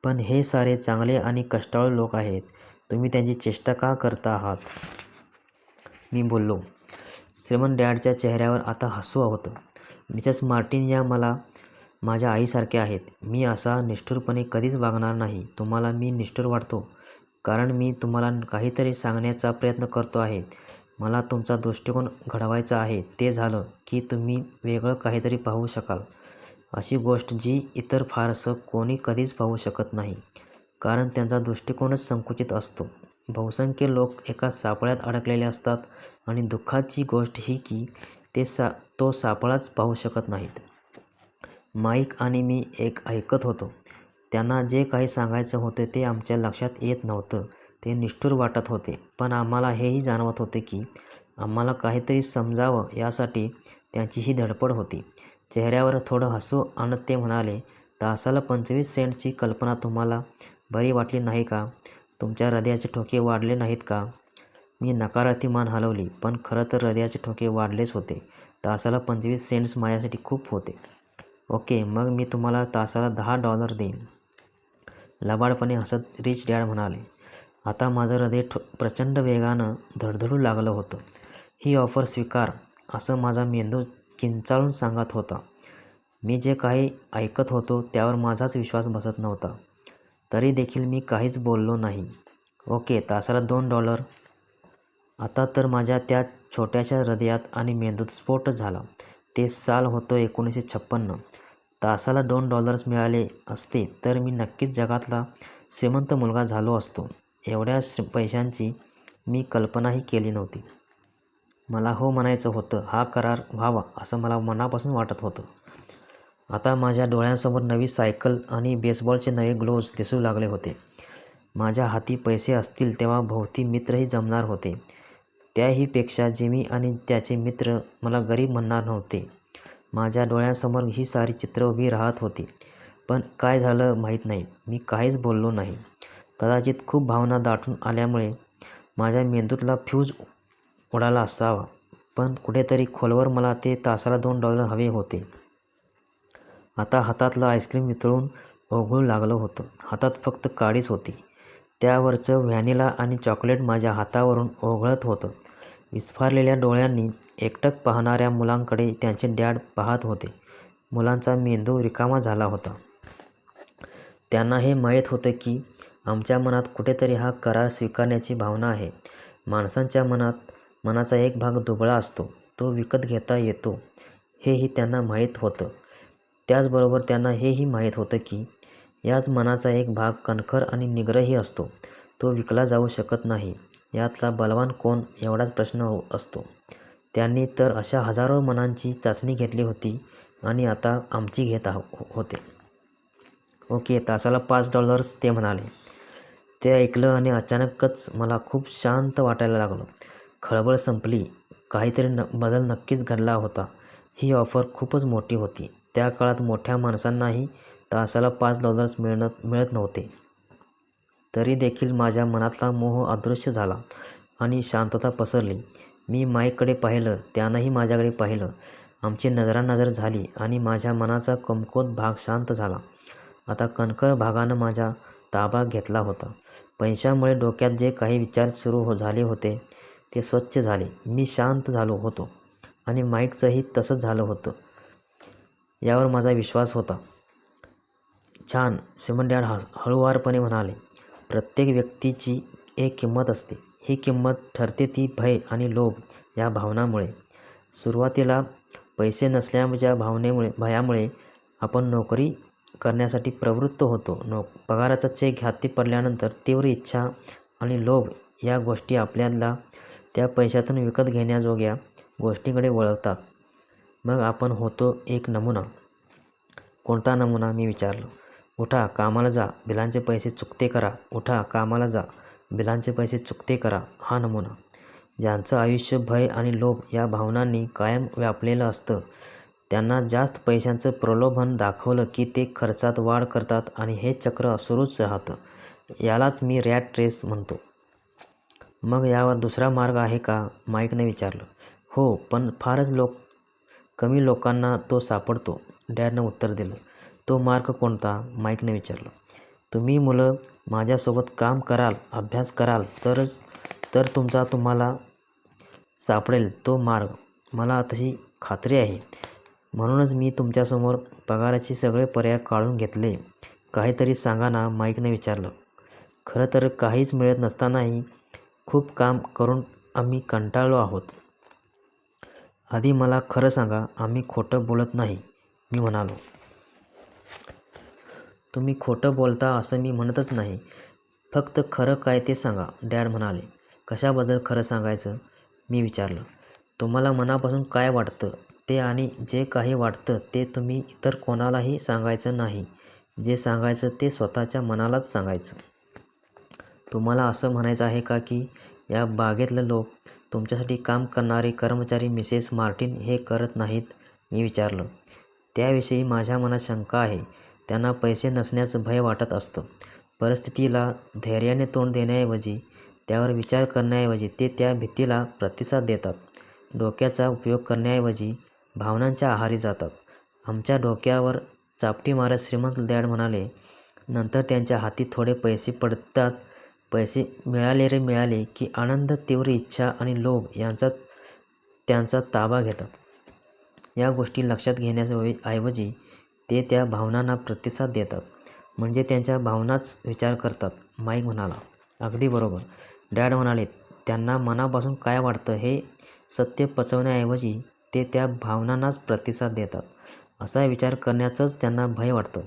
पण हे सारे चांगले आणि कष्टाळू लोक आहेत. तुम्ही त्यांची चेष्टा का करता आहात? मी बोललो. श्रीमंत डॅडच्या चेहऱ्यावर आता हसू होतं. मिसेस मार्टिन या माझ्या आईसारख्या आहेत. मी असा निष्ठुरपणे कधीच वागणार नाही. तुम्हाला मी निष्ठुर वाटतो कारण मी तुम्हाला काहीतरी सांगण्याचा प्रयत्न करतो आहे. मला तुमचा दृष्टिकोन घडवायचा आहे. ते झालं की तुम्ही वेगळं काहीतरी पाहू शकाल. अशी गोष्ट जी इतर फारसं कोणी कधीच पाहू शकत नाही. कारण त्यांचा दृष्टिकोनच संकुचित असतो. बहुसंख्य लोक एका सापळ्यात अडकलेले असतात आणि दुःखाची गोष्ट ही की तो सापळाच पाहू शकत नाहीत. माईक आणि मी ऐकत होतो. त्यांना जे काही सांगायचं होतं ते आमच्या लक्षात येत नव्हतं. ते निष्ठुर वाटत होते. पण आम्हाला हेही जाणवत होते की आम्हाला काहीतरी समजावं यासाठी त्यांची ही धडपड होती. चेहऱ्यावर थोडं हसू आणत ते म्हणाले, तासाला 25 सेंटची कल्पना तुम्हाला बरी वाटली नाही का? तुमच्या हृदयाचे ठोके वाढले नाहीत का? मी नकारार्थी मान हलवली, पण खरं तर हृदयाचे ठोके वाढलेच होते. तासाला 25 सेंट्स माझ्यासाठी खूप होते. ओके, मग मी तुम्हाला तासाला $10 देईन, लबाडपणे हसत रिच डॅड म्हणाले. आता माझं हृदय प्रचंड वेगानं धडधडू लागलं होतं. ही ऑफर स्वीकार, असं माझा मेंदू किंचाळून सांगत होता. मी जे काही ऐकत होतो त्यावर माझाच विश्वास बसत नव्हता. तरी देखील मी काहीच बोललो नाही. ओके, तासाला $2. आता तर माझ्या त्या छोट्याशा हृदयात आणि मेंदूत स्फोट झाला. ते साल होतं 1956. तासाला $2 मिळाले असते तर मी नक्कीच जगातला श्रीमंत मुलगा झालो असतो. एवढ्या पैशांची मी कल्पनाही केली नव्हती. मला हो म्हणायचं होतं. हा करार व्हावा असं मला मनापासून वाटत होतं. आता माझ्या डोळ्यांसमोर नवी सायकल आणि बेसबॉलचे नवे ग्लोव्ज दिसू लागले होते. माझ्या हाती पैसे असतील तेव्हा भोवती मित्रही जमणार होते. त्याहीपेक्षा जिमी आणि त्याचे मित्र मला गरीब म्हणणार नव्हते. माझ्या डोळ्यांसमोर ही सारी चित्रं उभी राहत होती. पण काय झालं माहीत नाही. मी काहीच बोललो नाही. कदाचित खूप भावना दाटून आल्यामुळे माझ्या मेंदूतला फ्यूज उडाला असावा. पण कुठेतरी खोलवर मला ते तासाला $2 हवे होते. आता हातातलं आईस्क्रीम वितळून ओघळू लागलं होतं. हातात फक्त काडीच होती. त्यावरचं व्हॅनिला आणि चॉकलेट माझ्या हातावरून ओघळत होतं. विस्फारलेल्या डोळ्यांनी एकटक पाहणाऱ्या मुलांकडे त्यांचे डॅड पाहत होते. मुलांचा मेंदू रिकामा झाला होता. त्यांना हे माहीत होतं की आमच्या मनात कुठेतरी हा करार स्वीकारण्याची भावना आहे. माणसांच्या मनाचा एक भाग दुबळा असतो, तो विकत घेता येतो, हेही त्यांना माहीत होतं. त्याचबरोबर त्यांना हेही माहीत होतं की याच मनाचा एक भाग कणखर आणि निग्रही असतो, तो विकला जाऊ शकत नाही. यातला बलवान कोण एवढाच प्रश्न असतो. त्यांनी तर अशा हजारो मनांची चाचणी घेतली होती आणि आता आमची घेत होते. ओके, तासाला $5, ते म्हणाले. ते ऐकलं आणि अचानकच मला खूप शांत वाटायला लागलं. खळबळ संपली. काहीतरी बदल नक्कीच घडला होता. ही ऑफर खूपच मोठी होती. त्या काळात मोठ्या माणसांनाही तासाला $5 मिळत नव्हते. तरी देखील माझ्या मनातला मोह अदृश्य झाला आणि शांतता पसरली. मी माईककडे पाहिलं, त्यानंही माझ्याकडे पाहिलं. आमची नजरानजर झाली आणि माझ्या मनाचा कमकुवत भाग शांत झाला. आता कणखर भागानं माझा ताबा घेतला होता. पैशामुळे डोक्यात जे काही विचार सुरू झाले होते ते स्वच्छ झाले. मी शांत झालो होतो आणि माईकचंही तसंच झालं होतं, यावर माझा विश्वास होता. छान, श्रीमंत डॅड हळुवारपणे म्हणाले. प्रत्येक व्यक्तीची एक किंमत असते. ही किंमत ठरते ती भय आणि लोभ या भावनांमुळे. सुरुवातीला पैसे नसल्याच्या भयामुळे आपण नोकरी करण्यासाठी प्रवृत्त होतो. पगाराचा चेक हाती पडल्यानंतर तीव्र इच्छा आणि लोभ या गोष्टी आपल्याला त्या पैशातून विकत घेण्याजोग्या गोष्टींकडे वळवतात. मग आपण होतो एक नमुना. कोणता नमुना, मी विचारलं. उठा, कामाला जा, बिलांचे पैसे चुकते करा. उठा, कामाला जा, बिलांचे पैसे चुकते करा. हा नमुना. ज्यांचं आयुष्य भय आणि लोभ या भावनांनी कायम व्यापलेलं असतं, त्यांना जास्त पैशांचं प्रलोभन दाखवलं की ते खर्चात वाढ करतात आणि हे चक्र सुरूच राहतं. यालाच मी रॅट रेस म्हणतो. मग यावर दुसरा मार्ग आहे का, माईकने विचारलं. हो, पण फारच कमी लोकांना तो सापडतो, डॅडनं उत्तर दिलं. तो मार्ग कोणता, माईकने विचारलं. तुम्ही मुलं माझ्यासोबत काम कराल, अभ्यास कराल तर तुम्हाला सापडेल तो मार्ग. मला तशी खात्री आहे. म्हणूनच मी तुमच्यासमोर पगाराचे सगळे पर्याय काढून घेतले. काहीतरी सांगा ना, माईकने विचारलं. खरं तर काहीच मिळत नसतानाही खूप काम करून आम्ही कंटाळलो आहोत. आधी मला खरं सांगा, आम्ही खोटं बोलत नाही, मी म्हणालो. तुम्ही खोटं बोलता असं मी म्हणतच नाही. फक्त खरं काय ते सांगा, डॅड म्हणाले. कशाबद्दल खरं सांगायचं, मी विचारलं. तुम्हाला मनापासून काय वाटतं ते, आणि जे काही वाटतं ते तुम्ही इतर कोणालाही सांगायचं नाही. जे सांगायचं ते स्वतःच्या मनालाच सांगायचं. तुम्हाला असं म्हणायचं आहे का की या बागेतले लोक, तुमच्यासाठी काम करणारे कर्मचारी मिसेस मार्टिन हे करत नाहीत, मी विचारलं. त्याविषयी माझ्या मनात शंका आहे. त्यांना पैसे नसण्याचं भय वाटत असतं. परिस्थितीला धैर्याने तोंड देण्याऐवजी, त्यावर विचार करण्याऐवजी ते त्या भीतीला प्रतिसाद देतात. डोक्याचा उपयोग करण्याऐवजी भावनांच्या आहारी जातात. आमच्या डोक्यावर चापटी मारत श्रीमंत डॅड म्हणाले, नंतर त्यांच्या हाती थोडे पैसे पडतात. पैसे मिळाले रे मिळाले की आनंद, तीव्र इच्छा आणि लोभ यांचा त्यांचा ताबा घेतात. या गोष्टी लक्षात घेण्याऐवजी ते त्या भावनांना प्रतिसाद देतात. म्हणजे त्यांच्या भावनाच विचार करतात. माईक म्हणाला, अगदी बरोबर. डॅड म्हणाले, त्यांना मनापासून काय वाटतं हे सत्य पचवण्याऐवजी ते त्या भावनांनाच प्रतिसाद देतात. असा विचार करण्याचंच त्यांना भय वाटतं.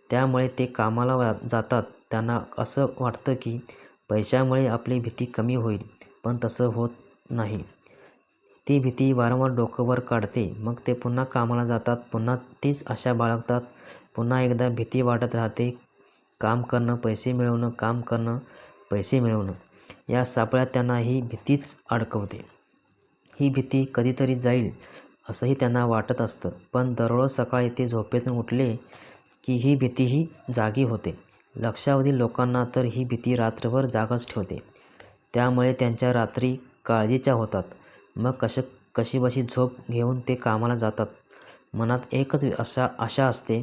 त्यामुळे ते कामाला जातात. त्यांना असं वाटतं की पैशामुळे आपली भीती कमी होईल, पण तसं होत नाही. ती भीती वारंवार डोकं वर काढते. मग ते पुन्हा कामाला जातात. पुन्हा तीच आशा बाळगतात. पुन्हा एकदा भीती वाटत राहते. काम करणं, पैसे मिळवणं, काम करणं, पैसे मिळवणं. या सापळ्यात त्यांना ही भीतीच अडकवते. ही भीती कधीतरी जाईल असंही त्यांना वाटत असतं. पण दररोज सकाळी ते झोपेतून उठले की ही भीतीही जागी होते. लक्षावधी लोकांना तर ही भीती रात्रभर जागच ठेवते. त्यामुळे त्यांच्या रात्री काळजीच्या होतात. मग कशीबशी झोप घेऊन ते कामाला जातात. मनात एकच आशा असते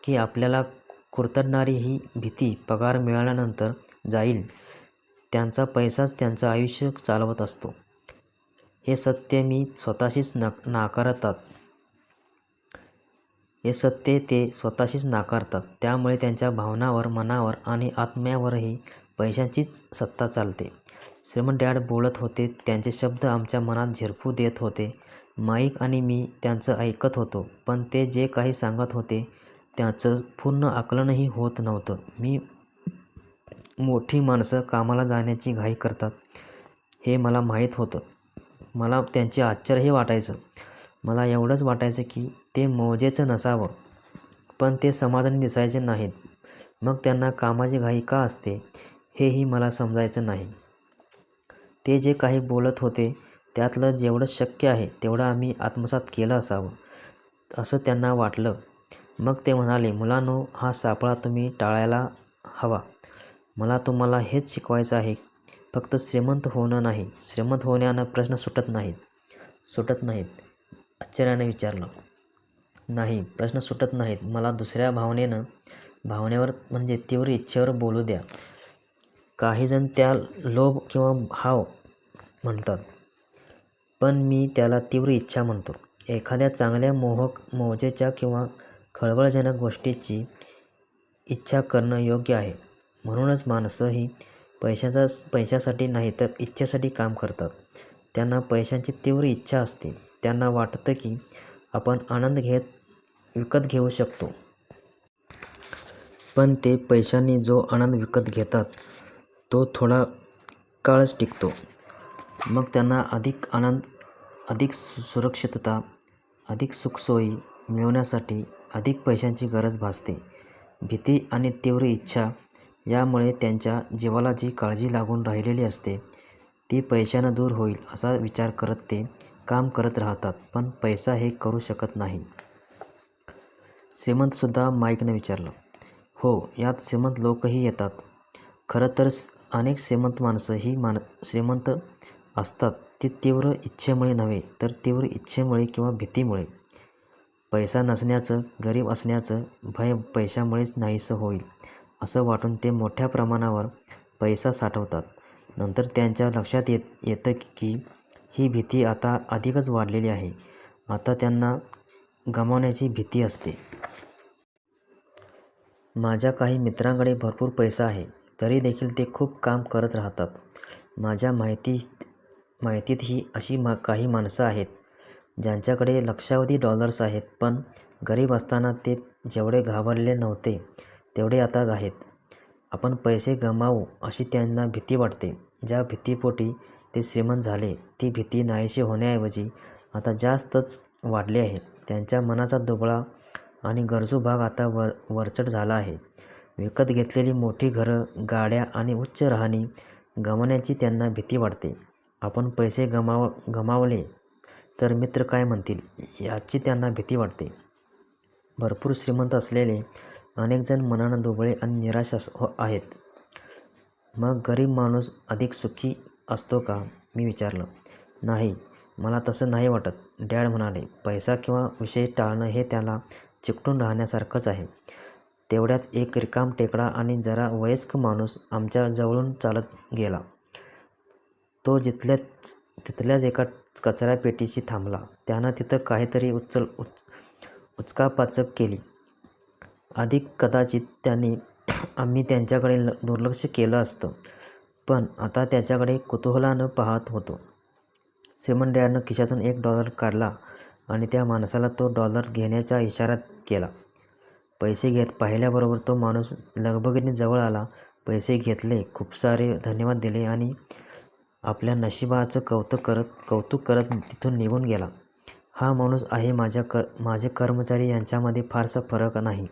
की आपल्याला कुरतडणारी ही भीती पगार मिळाल्यानंतर जाईल. त्यांचा पैसाच त्यांचं आयुष्य चालवत असतो. हे सत्य ते स्वतःशीच नाकारतात. त्यामुळे त्यांच्या भावनांवर, मनावर आणि आत्म्यावरही पैशांचीच सत्ता चालते. श्रीमंत डॅड बोलत होते. त्यांचे शब्द आमच्या मनात झिरपू देत होते. माईक आणि मी त्यांचं ऐकत होतो. पण ते जे काही सांगत होते त्याचं पूर्ण आकलनही होत नव्हतं. मोठी माणसं कामाला जाण्याची घाई करतात हे मला माहीत होतं. मला त्यांचे आश्चर्यही वाटायचं. मला एवढंच वाटायचं की ते मौजेचं नसावं, पण ते समाधानी दिसायचे नाहीत. मग त्यांना कामाची घाई का असते हेही मला समजायचं नाही. ते जे काही बोलत होते त्यातलं जेवढं शक्य आहे तेवढं आम्ही आत्मसात केलं असावं असं त्यांना वाटलं. मग ते म्हणाले, मुलांनो, हा सापळा तुम्ही टाळायला हवा. मला तुम्हाला हेच शिकवायचं आहे. फक्त श्रीमंत होणं नाही. श्रीमंत होण्यानं प्रश्न सुटत नाहीत. आश्चर्याने विचारलं. नाही, प्रश्न सुटत नाहीत. मला दुसऱ्या भावनेवर म्हणजे तीव्र इच्छेवर बोलू द्या. काहीजण त्या लोभ किंवा हाव म्हणतात, पण मी त्याला तीव्र इच्छा म्हणतो. एखाद्या चांगल्या, मोहक, मौजेच्या किंवा खळबळजनक गोष्टीची इच्छा करणं योग्य आहे. म्हणूनच माणसं ही पैशासाठी नाही तर इच्छेसाठी काम करतात. त्यांना पैशांची तीव्र इच्छा असते. त्यांना वाटतं की आपण आनंद विकत घेऊ शकतो. पण ते पैशांनी जो आनंद विकत घेतात तो थोडा काळच टिकतो. मग त्यांना अधिक आनंद, अधिक सुरक्षितता, अधिक सुखसोयी मिळवण्यासाठी अधिक पैशांची गरज भासते. भीती आणि तीव्र इच्छा यामुळे त्यांच्या जीवाला जी काळजी लागून राहिलेली असते ती पैशानं दूर होईल असा विचार करत ते काम करत राहतात. पण पैसा हे करू शकत नाही. श्रीमंतसुद्धा, माईकनं विचारलं. हो, यात श्रीमंत लोकही येतात. खरं तर अनेक श्रीमंत माणसं ही श्रीमंत असतात ती तीव्र इच्छेमुळे नव्हे तर तीव्र इच्छेमुळे किंवा भीतीमुळे. पैसा नसण्याचं, गरीब असण्याचं भय पैशामुळेच नाहीसं होईल असं वाटून ते मोठ्या प्रमाणावर पैसा साठवतात. नंतर त्यांच्या लक्षात येतं की ही भीती आता अधिकच वाढलेली आहे. आता त्यांना गमावण्याची भीती असते. माझ्या काही मित्रांकडे भरपूर पैसा आहे, तरी देखील ते खूप काम करत राहतात. माझ्या माहितीतही अशी काही माणसं आहेत ज्यांच्याकडे लक्षावधी डॉलर्स आहेत, पण गरीब असताना ते जेवढे घाबरलेले नव्हते तेवढे आता आहेत. आपण पैसे गमावू अशी त्यांना भीती वाटते. ज्या भीतीपोटी ते श्रीमंत झाले ती भीती नाहीशी होण्याऐवजी आता जास्तच वाढली आहे. त्यांच्या मनाचा दुबळा आणि गरजू भाग आता वरचढ झाला आहे. विकत घेतलेली मोठी घरं, गाड्या आणि उच्च राहणी गमावण्याची त्यांना भीती वाटते. आपण पैसे गमावले तर मित्र काय म्हणतील याची त्यांना भीती वाटते. भरपूर श्रीमंत असलेले अनेकजण मनानं दुबळे आणि निराश आहेत. मग गरीब माणूस अधिक सुखी असतो का? मी विचारलं. नाही, मला तसं नाही वाटत, डॅड म्हणाले. पैसा किंवा विषय टाळणं हे त्याला चिकटून राहण्यासारखंच आहे. तेवढ्यात एक रिकाम टेकडा आणि जरा वयस्क माणूस आमच्या जवळून चालत गेला. तो तिथल्याच एका कचरा पेटीशी थांबला. त्यानं तिथं काहीतरी उचकापाचक केली. आधी कदाचित आम्ही त्यांच्याकडे दुर्लक्ष केलं असतं, पण आता त्याच्याकडे कुतूहलानं पाहत होतो. श्रीमंत डॅडनं खिशातून $1 काढला आणि त्या माणसाला तो डॉलर घेण्याचा इशारा केला. पैसे घेत पाहिल्याबरोबर तो माणूस लगबगीने जवळ आला, पैसे घेतले, खूप सारे धन्यवाद दिले आणि आपल्या नशिबाचं कौतुक करत तिथून निघून गेला. हा माणूस आहे माझे कर्मचारी यांच्यामध्ये फारसा फरक नाही,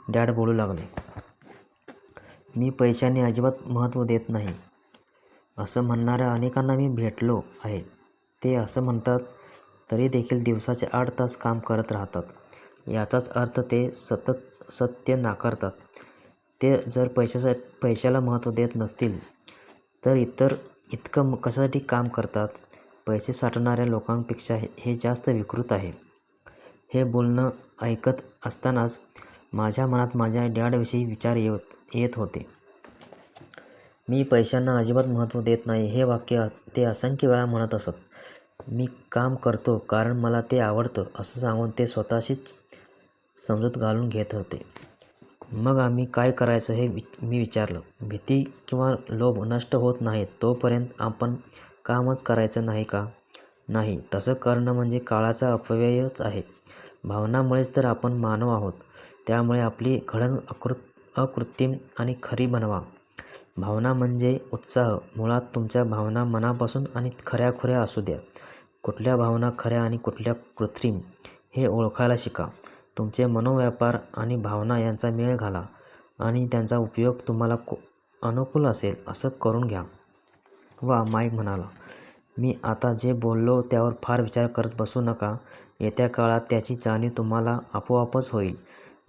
डॅड बोलू लागले. मी पैशाने अजिबात महत्त्व देत नाही, असं म्हणणाऱ्या अनेकांना मी भेटलो आहे. ते असं म्हणतात तरी देखील दिवसाचे 8 तास काम करत राहतात. याचाच अर्थ ते सतत सत्य नाकारतात. ते जर पैशाला महत्त्व देत नसतील तर इतकं कशासाठी काम करतात? पैसे साठवणाऱ्या लोकांपेक्षा हे जास्त विकृत आहे. हे बोलणं ऐकत असतानाच माझ्या मनात माझ्या डॅडविषयी विचार येत होते. मी पैशांना अजिबात महत्त्व देत नाही हे वाक्य ते असंख्य वेळा म्हणत असत. मी काम करतो कारण मला ते आवडतं असं सांगून ते स्वतःशीच समजूत घालून घेत होते. मग आम्ही काय करायचं हे मी विचारलं. भीती किंवा लोभ नष्ट होत नाहीत तोपर्यंत आपण कामच करायचं नाही का? नाही, तसं करणं म्हणजे काळाचा अपव्ययच आहे. भावनांमुळेच तर आपण मानव आहोत. त्यामुळे आपली घडण अकृत्रिम आणि खरी बनवा. भावना म्हणजे उत्साह. मुळात तुमच्या भावना मनापासून आणि खऱ्याखुऱ्या असू द्या. कुठल्या भावना खऱ्या आणि कुठल्या कृत्रिम हे ओळखायला शिका. तुमचे मनोव्यापार आणि भावना यांचा मेळ घाला आणि त्यांचा उपयोग तुम्हाला अनुकूल असेल असं करून घ्या. वा, माईक म्हणाला. मी आता जे बोललो त्यावर फार विचार करत बसू नका. येत्या काळात त्याची जाणीव तुम्हाला आपोआपच होईल.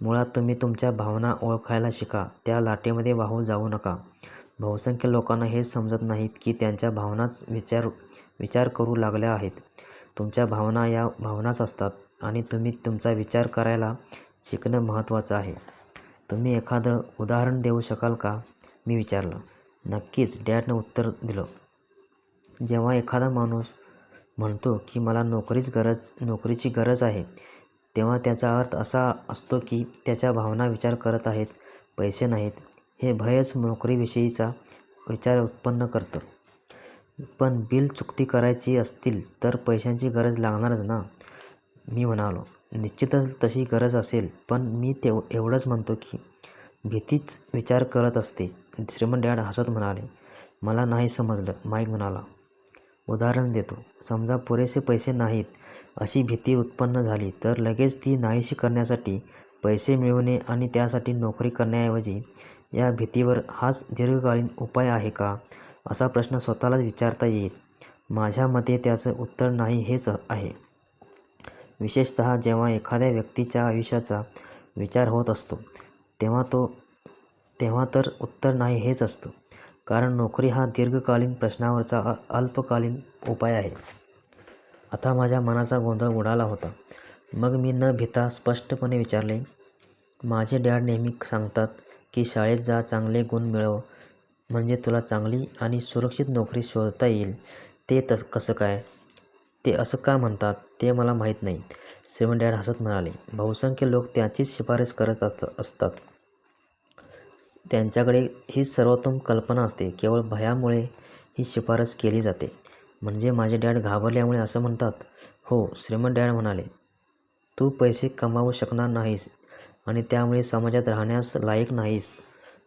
मुळात तुम्ही तुमच्या भावना ओळखायला शिका, त्या लाटेमध्ये वाहून जाऊ नका. बहुसंख्य लोकांना हे समजत नाहीत की त्यांच्या भावनाच विचार करू लागल्या आहेत. तुमच्या भावना या भावनाच असतात आणि तुम्ही तुमचा विचार करायला शिकणं महत्त्वाचं आहे. तुम्ही एखादं उदाहरण देऊ शकाल का? मी विचारलं. नक्कीच, डॅडनं उत्तर दिलं. जेव्हा एखादा माणूस म्हणतो की मला नोकरीची गरज आहे, तेव्हा त्याचा अर्थ असा असतो की त्याच्या भावना विचार करत आहेत, पैसे नाहीत. हे भयच नोकरीविषयीचा विचार उत्पन्न करतं. पण बिल चुकती करायची असतील तर पैशांची गरज लागणारच ना? मी म्हणालो. निश्चितच तशी गरज असेल, पण मी एवढंच म्हणतो की भीतीच विचार करत असते. श्रीमंत डॅड हसत म्हणाले. मला नाही समजलं, माईक म्हणाला. उदाहरण देतो. समजा पुरेसे पैसे नाहीत अशी भीती उत्पन्न झाली तर लगेच ती नाहीशी करण्यासाठी पैसे मिळवणे आणि त्यासाठी नोकरी करण्याऐवजी या भीतीवर हाच दीर्घकालीन उपाय आहे का, असा प्रश्न स्वतःलाच विचारता येईल. माझ्या मते त्याचं उत्तर नाही हेच आहे. विशेषतः जेव्हा एखाद्या व्यक्तीच्या आयुष्याचा विचार होत असतो तेव्हा तर उत्तर नाही हेच असतं. कारण नोकरी हा दीर्घकालीन प्रश्नावरचा अल्पकालीन उपाय आहे. आता माझ्या मनाचा गोंधळ उडाला होता. मग मी न भिता स्पष्टपणे विचारले. माझे डॅड नेहमी सांगतात की शाळेत जा, चांगले गुण मिळव, म्हणजे तुला चांगली आणि सुरक्षित नोकरी शोधता येईल. ते कसं काय? ते असं का म्हणतात ते मला माहीत नाही, श्रीमंत डॅड हसत म्हणाले. बहुसंख्य लोक त्याचीच शिफारस करत असतात. त्यांच्याकडे हीच सर्वोत्तम कल्पना असते. केवळ भयामुळे ही शिफारस केली जाते. म्हणजे माझे डॅड घाबरल्यामुळे असं म्हणतात? हो, श्रीमंत डॅड म्हणाले. तू पैसे कमावू शकणार नाहीस आणि त्यामुळे समाजात राहण्यास लायक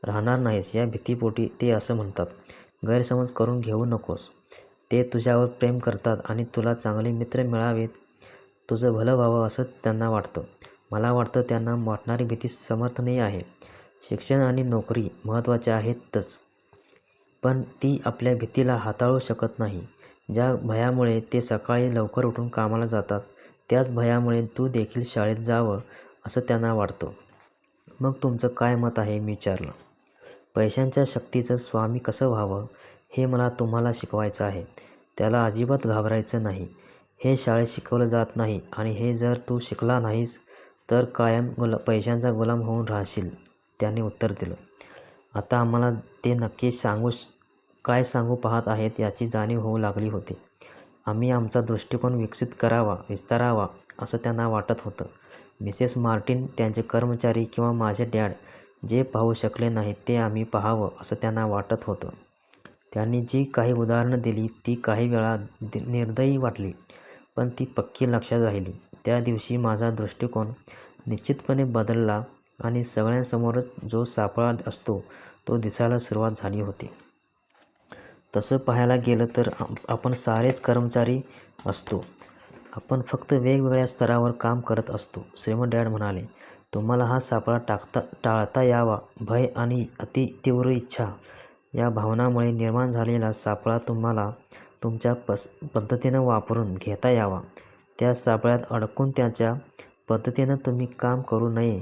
राहणार नाहीस या भीतीपोटी ते असं म्हणतात. गैरसमज करून घेऊ नकोस. ते तुझ्यावर प्रेम करतात आणि तुला चांगले मित्र मिळावेत, तुझं भलं व्हावं असं त्यांना वाटतं. मला वाटतं त्यांना वाटणारी भीती समर्थनीय आहे. शिक्षण आणि नोकरी महत्त्वाच्या आहेतच, पण ती आपल्या भीतीला हाताळू शकत नाही. ज्या भयामुळे ते सकाळी लवकर उठून कामाला जातात, त्याच भयामुळे तू देखील शाळेत जावं असं त्यांना वाटतं. मग तुमचं काय मत आहे, मी विचारलं. पैशांच्या शक्तीचं स्वामी कसं व्हावं हे मला तुम्हाला शिकवायचं आहे. त्याला अजिबात घाबरायचं नाही. हे शाळेत शिकवलं जात नाही आणि हे जर तू शिकला नाहीस तर कायम पैशांचा गुलाम होऊन राहशील, त्याने उत्तर दिलं. आता आम्हाला ते नक्की काय सांगू पाहत आहेत याची जाणीव होऊ लागली होती. आम्ही आमचा दृष्टिकोन विस्तारावा असं त्यांना वाटत होतं. मिसेस मार्टिन, त्यांचे कर्मचारी किंवा माझे डॅड जे पाहू शकले नाहीत ते आम्ही पाहावं असं त्यांना वाटत होतं. त्यांनी जी काही उदाहरणं दिली ती काही वेळा निर्दयी वाटली, पण ती पक्की लक्षात राहिली. त्या दिवशी माझा दृष्टिकोन निश्चितपणे बदलला आणि सगळ्यांसमोरच जो सापळा असतो तो दिसायला सुरुवात झाली होती. तसं पाहायला गेलं तर आपण सारेच कर्मचारी असतो. आपण फक्त वेगवेगळ्या स्तरावर काम करत असतो, श्रीमंत डॅड म्हणाले. तुम्हाला हा सापळा टाळता यावा. भय आणि तीव्र इच्छा या भावनांमुळे निर्माण झालेला सापळा तुम्हाला तुमच्या पद्धतीनं वापरून घेता यावा. त्या सापळ्यात अडकून त्याच्या पद्धतीनं तुम्ही काम करू नये.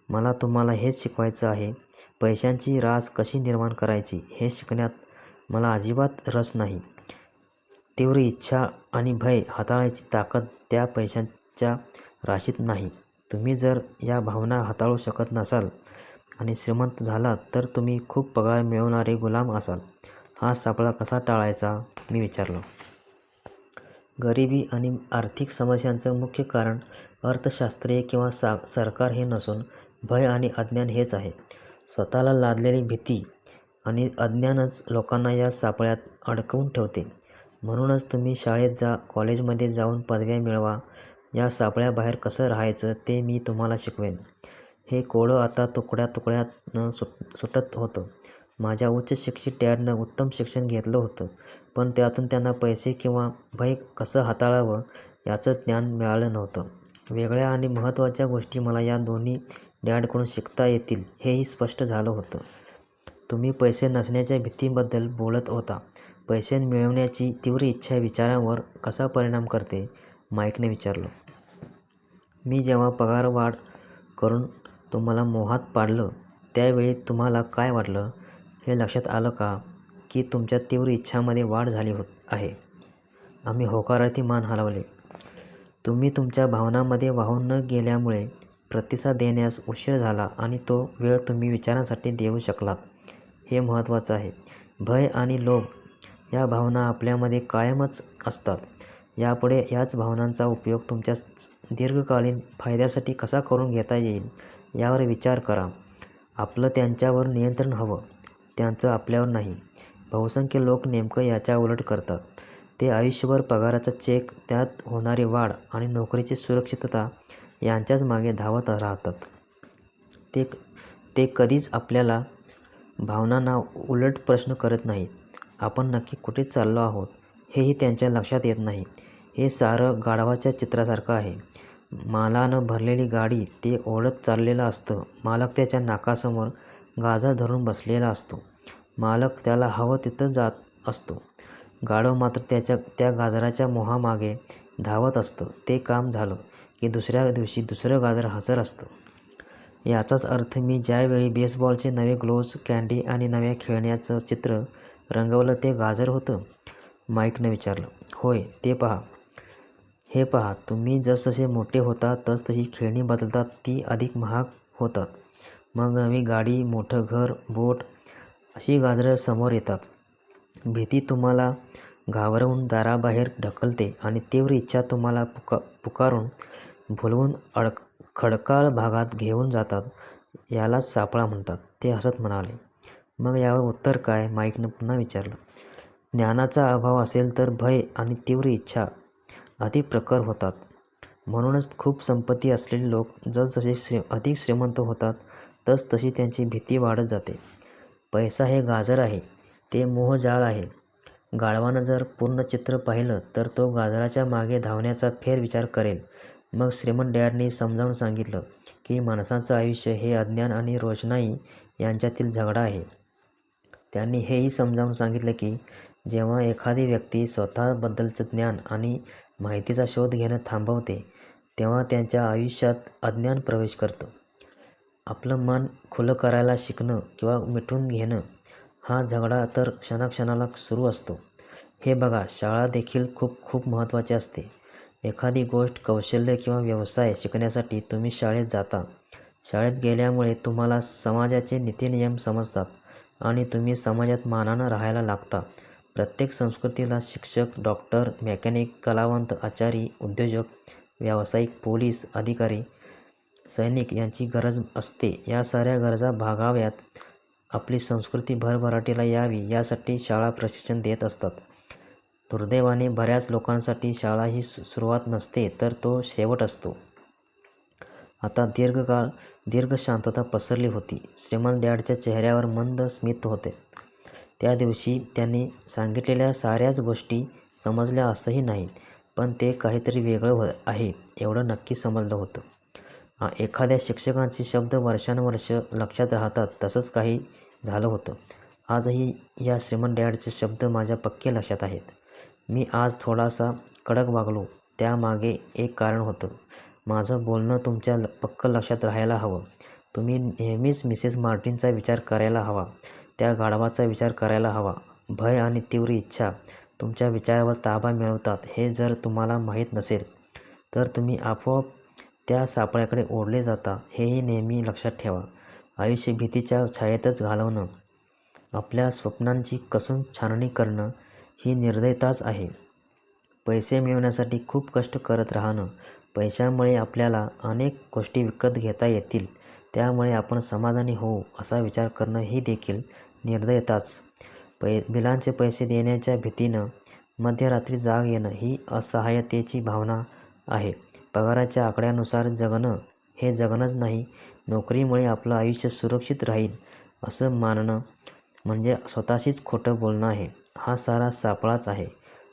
मला तुम्हाला हेच शिकवायचं आहे. पैशांची रास कशी निर्माण करायची हे शिकण्यात मला अजिबात रस नाही. तीव्र इच्छा आणि भय हाताळायची ताकद त्या पैशांच्या राशीत नाही. तुम्ही जर या भावना हाताळू शकत नसाल आणि श्रीमंत झालात तर तुम्ही खूप पगार मिळवणारे गुलाम असाल. हा सापळा कसा टाळायचा, मी विचारलं. गरिबी आणि आर्थिक समस्यांचं मुख्य कारण अर्थशास्त्रीय किंवा सरकार हे नसून भय आणि अज्ञान हेच आहे. स्वतःला लादलेली भीती आणि अज्ञानच लोकांना या सापळ्यात अडकवून ठेवते. म्हणूनच तुम्ही शाळेत जा, कॉलेजमध्ये जाऊन पदव्या मिळवा. या सापळ्याबाहेर कसं राहायचं ते मी तुम्हाला शिकवेन. हे कोडं आता तुकड्यात सुटत होतं. माझ्या उच्च शिक्षित डॅडनं उत्तम शिक्षण घेतलं होतं, पण त्यातून त्यांना पैसे किंवा भय कसं हाताळावं याचं ज्ञान मिळालं नव्हतं. वेगळ्या आणि महत्त्वाच्या गोष्टी मला या दोन्ही डॅडकडून शिकता येतील हेही स्पष्ट झालं होतं. तुम्ही पैसे नसण्याच्या भीतीबद्दल बोलत होता. पैसे मिळवण्याची तीव्र इच्छा विचारांवर कसा परिणाम करते, माईकने विचारलं. मी जेव्हा पगारवाढ करून तुम्हाला मोहात पाडलं त्यावेळी तुम्हाला काय वाटलं, हे लक्षात आलं का, की तुमच्या तीव्र इच्छांमध्ये वाढ झाली आहे? आम्ही होकारार्थी मान हलवले. तुम्ही तुमच्या भावनांमध्ये वाहून न गेल्यामुळे प्रतिसाद देण्यास उशीर झाला आणि तो वेळ तुम्ही विचारांसाठी देऊ शकलात, हे महत्त्वाचं आहे. भय आणि लोभ या भावना आपल्यामध्ये कायमच असतात. यापुढे याच भावनांचा उपयोग तुमच्या दीर्घकालीन फायद्यासाठी कसा करून घेता येईल यावर विचार करा. आपलं त्यांच्यावर नियंत्रण हवं, त्यांचं आपल्यावर नाही. बहुसंख्य लोक नेमकं याच्या उलट करतात. ते आयुष्यभर पगाराचा चेक, त्यात होणारी वाढ आणि नोकरीची सुरक्षितता यांच्याच मागे धावत राहतात. ते कधीच आपल्याला भावनांना उलट प्रश्न करत नाहीत. आपण नक्की कुठे चाललो आहोत हेही त्यांच्या लक्षात येत नाही. हे सारं गाढवाच्या चित्रासारखं आहे. मालानं भरलेली गाडी ते ओढत चाललेलं असतं. मालक त्याच्या नाकासमोर गाजर धरून बसलेला असतो. मालक त्याला हवं तिथं जात असतो. गाढव मात्र त्या गाजराच्या मोहामागे धावत असतं. ते काम झालं की दुसऱ्या दिवशी दुसरं गाजर हजर असतं. याचाच अर्थ मी ज्यावेळी बेसबॉलचे नवे ग्लोव्ज, कँडी आणि नव्या खेळण्याचं चित्र रंगवलं ते गाजर होतं, माईकनं विचारलं. होय, ते पहा. हे पहा, तुम्ही जसजसे मोठे होता तसतशी खेळणी बदलतात, ती अधिक महाग होतात. मग नवी गाडी, मोठं घर, बोट अशी गाजरं समोर येतात. भीती तुम्हाला घाबरवून दाराबाहेर ढकलते आणि तीव्र इच्छा तुम्हाला पुकारून भुलवून खडकाळ भागात घेऊन जातात. यालाच सापळा म्हणतात, ते हसत म्हणाले. मग यावर उत्तर काय, माईकनं पुन्हा विचारलं. ज्ञानाचा अभाव असेल तर भय आणि तीव्र इच्छा अधिक प्रखर होतात. म्हणूनच खूप संपत्ती असलेले लोक जसजसे अधिक श्रीमंत होतात तसतशी त्यांची भीती वाढत जाते. पैसा हे गाजर आहे, ते मोहजाळ आहे. गाढवानं जर पूर्ण चित्र पाहिलं तर तो गाजराच्या मागे धावण्याचा फेरविचार करेल. मग श्रीमंत डॅडनी समजावून सांगितलं की माणसाचं आयुष्य हे अज्ञान आणि रोषणाई यांच्यातील झगडा आहे. त्यांनी हेही समजावून सांगितलं की जेव्हा एखादी व्यक्ती स्वतःबद्दलचं ज्ञान आणि माहितीचा शोध घेणं थांबवते तेव्हा त्यांच्या आयुष्यात अज्ञान प्रवेश करतं. आपलं मन खुलं करायला शिकणं किंवा मिटवून घेणं हा झगडा तर क्षणाक्षणाला सुरू असतो. हे बघा, शाळा देखील खूप खूप महत्त्वाची असते. एखादी गोष्ट, कौशल्य किंवा व्यवसाय शिकण्यासाठी तुम्ही शाळेत जाता. शाळेत गेल्यामुळे तुम्हाला समाजाचे नीती-नियम समजतात आणि तुम्ही समाजात मानानं राहायला लागता. प्रत्येक संस्कृतीला शिक्षक, डॉक्टर, मेकॅनिक, कलावंत, आचारी, उद्योजक, व्यावसायिक, पोलीस अधिकारी, सैनिक यांची गरज असते. या साऱ्या गरजा भागाव्यात, आपली संस्कृती भरभराटीला यावी यासाठी शाळा प्रशिक्षण देत असतात. दुर्दैवाने बऱ्याच लोकांसाठी शाळा ही सुरुवात नसते, तर तो शेवट असतो. आता दीर्घ शांतता पसरली होती. श्रीमंत डॅडच्या चेहऱ्यावर मंद स्मित होते. त्या दिवशी त्यांनी सांगितलेल्या साऱ्याच गोष्टी समजल्या असंही नाही, पण ते काहीतरी वेगळं आहे एवढं नक्की समजलं होतं. एखाद्या शिक्षकांचे शब्द वर्षानुवर्ष लक्षात राहतात, तसंच काही झालं होतं. आजही या श्रीमंत डॅडचे शब्द माझ्या पक्के लक्षात आहेत. मी आज थोडासा कडक वागलो, त्यामागे एक कारण होतं. माझं बोलणं तुमच्या पक्कं लक्षात राहायला हवं. तुम्ही नेहमीच मिसेस मार्टिनचा विचार करायला हवा, त्या गाढवाचा विचार करायला हवा. भय आणि तीव्र इच्छा तुमच्या विचारावर ताबा मिळवतात हे जर तुम्हाला माहीत नसेल, तर तुम्ही आपोआप त्या सापळ्याकडे ओढले जाता, हेही नेहमी लक्षात ठेवा. आयुष्य भीतीच्या छायेतच घालवणं, आपल्या स्वप्नांची कसून छाननी करणं ही निर्दयताच आहे. पैसे मिळवण्यासाठी खूप कष्ट करत राहणं, पैशामुळे आपल्याला अनेक गोष्टी विकत घेता येतील, त्यामुळे आपण समाधानी होऊ असा विचार करणं ही देखील निर्दयताच. बिलांचे पैसे देण्याच्या भीतीनं मध्यरात्री जाग येणं ही असहाय्यतेची भावना आहे. पगाराच्या आकड्यानुसार जगणं हे जगणंच नाही, नोकरीमुळे आपलं आयुष्य सुरक्षित राहील असं मानणं म्हणजे स्वतःशीच खोटं बोलणं आहे. हा सारा सापळाच आहे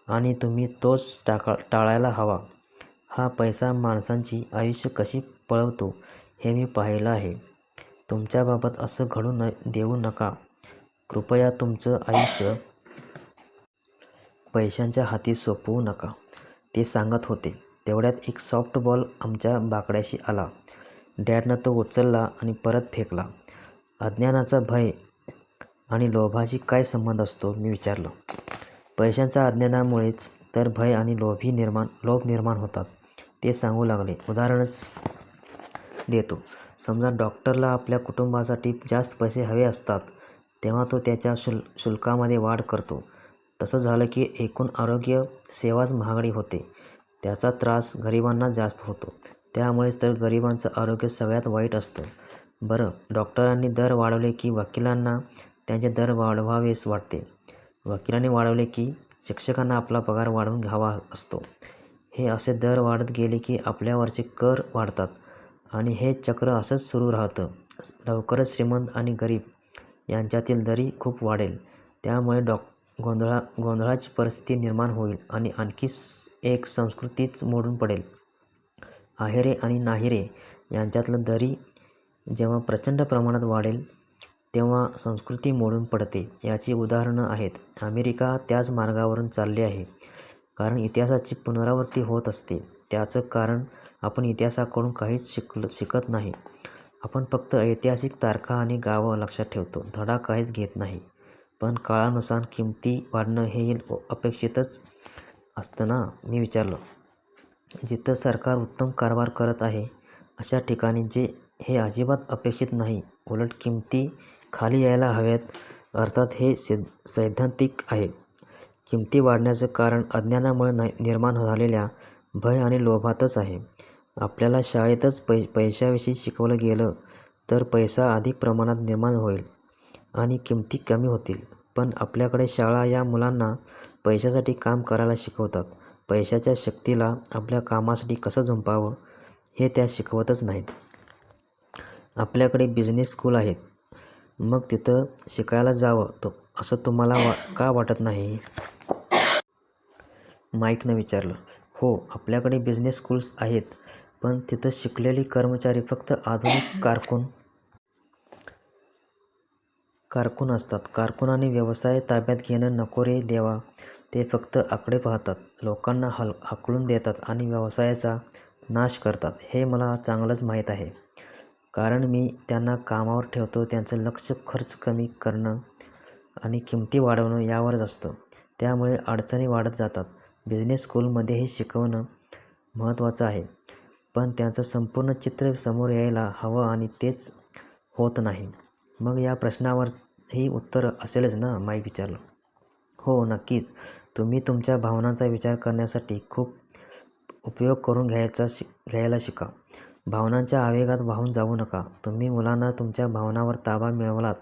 आणि तुम्ही तोच टाळायला हवा. हा पैसा माणसांची आयुष्य कशी पळवतो हे मी पाहिलं आहे. तुमच्याबाबत असं घडू देऊ नका. कृपया तुमचं आयुष्य पैशांच्या हाती सोपवू नका. ते सांगत होते, तेवढ्यात एक सॉफ्ट बॉल आमच्या बाकड्याशी आला. डॅडनं तो उचलला आणि परत फेकला. अज्ञानाचा भय आणि लोभाशी काय संबंध असतो, मी विचारलं. पैशांच्या अज्ञानामुळेच तर भय आणि लोभ निर्माण होतात, ते सांगू लागले. उदाहरणच देतो. समजा डॉक्टरला आपल्या कुटुंबासाठी जास्त पैसे हवे असतात, तेव्हा तो त्याच्या शुल्कामध्ये वाढ करतो. तसं झालं की एकूण आरोग्य सेवाच महागडी होते. त्याचा त्रास गरिबांना जास्त होतो. त्यामुळेच तर गरिबांचं आरोग्य सगळ्यात वाईट असतं. बरं, डॉक्टरांनी दर वाढवले की वकिलांना त्यांचे दर वाढवावेच वाटते. वकिलांनी वाढवले की शिक्षकांना आपला पगार वाढवून घ्यावा असतो. हे असे दर वाढत गेले की आपल्यावरचे कर वाढतात आणि हे चक्र असंच सुरू राहतं. लवकरच श्रीमंत आणि गरीब यांच्यातील दरी खूप वाढेल. त्यामुळे गोंधळाची परिस्थिती निर्माण होईल आणि आणखी एक संस्कृतीच मोडून पडेल. आहेरे आणि नाहिरे यांच्यातलं दरी जेव्हा प्रचंड प्रमाणात वाढेल, तेव्हा संस्कृती मोडून पडते. याची उदाहरणं आहेत. अमेरिका त्याच मार्गावरून चालली आहे. कारण इतिहासाची पुनरावृत्ती होत असते. त्याचं कारण आपण इतिहासाकडून काहीच शिकत नाही. आपण फक्त ऐतिहासिक तारखा आणि गावं लक्षात ठेवतो, धडा काहीच घेत नाही. पण काळानुसार किमती वाढणं हे अपेक्षितच असतं ना, मी विचारलं. जिथं सरकार उत्तम कारभार करत आहे, अशा ठिकाणी हे अजिबात अपेक्षित नाही. उलट किमती खाली यायला हव्यात. अर्थात हे सैद्धांतिक आहे. किमती वाढण्याचं कारण अज्ञानामुळे निर्माण झालेल्या भय आणि लोभातच आहे. आपल्याला शाळेतच पैशाविषयी शिकवलं गेलं तर पैसा अधिक प्रमाणात निर्माण होईल आणि किमती कमी होतील. पण आपल्याकडे शाळा या मुलांना पैशासाठी काम करायला शिकवतात. पैशाच्या शक्तीला आपल्या कामासाठी कसं झुंपावं हे त्या शिकवतच नाहीत. आपल्याकडे बिझनेस स्कूल आहेत, मग तिथं शिकायला जावं असं तुम्हाला का वाटत नाही? माईकनं विचारलं. हो, आपल्याकडे बिझनेस स्कूल्स आहेत, पण तिथं शिकलेली कर्मचारी फक्त आधुनिक कारकून असतात. कारकुनाने व्यवसाय ताब्यात घेणं नको रे देवा. ते फक्त आकडे पाहतात, लोकांना हाकलून देतात आणि व्यवसायाचा नाश करतात. हे मला चांगलंच माहीत आहे. कारण मी त्यांना कामावर ठेवतो त्यांचं लक्ष खर्च कमी करणं आणि किमती वाढवणं यावरच असतं. त्यामुळे अडचणी वाढत जातात. बिझनेस स्कूलमध्ये हे शिकवणं महत्त्वाचं आहे. पण त्याचं संपूर्ण चित्र समोर यायला हवं आणि तेच होत नाही. मग या प्रश्नावरही उत्तर असेलच ना? माईक विचारलं. हो, नक्कीच. तुम्ही तुमच्या भावनांचा विचार करण्यासाठी खूप उपयोग करून घ्यायला शिका. भावनांच्या आवेगात वाहून जाऊ नका. तुम्ही मुलांना तुमच्या भावनांवर ताबा मिळवलात.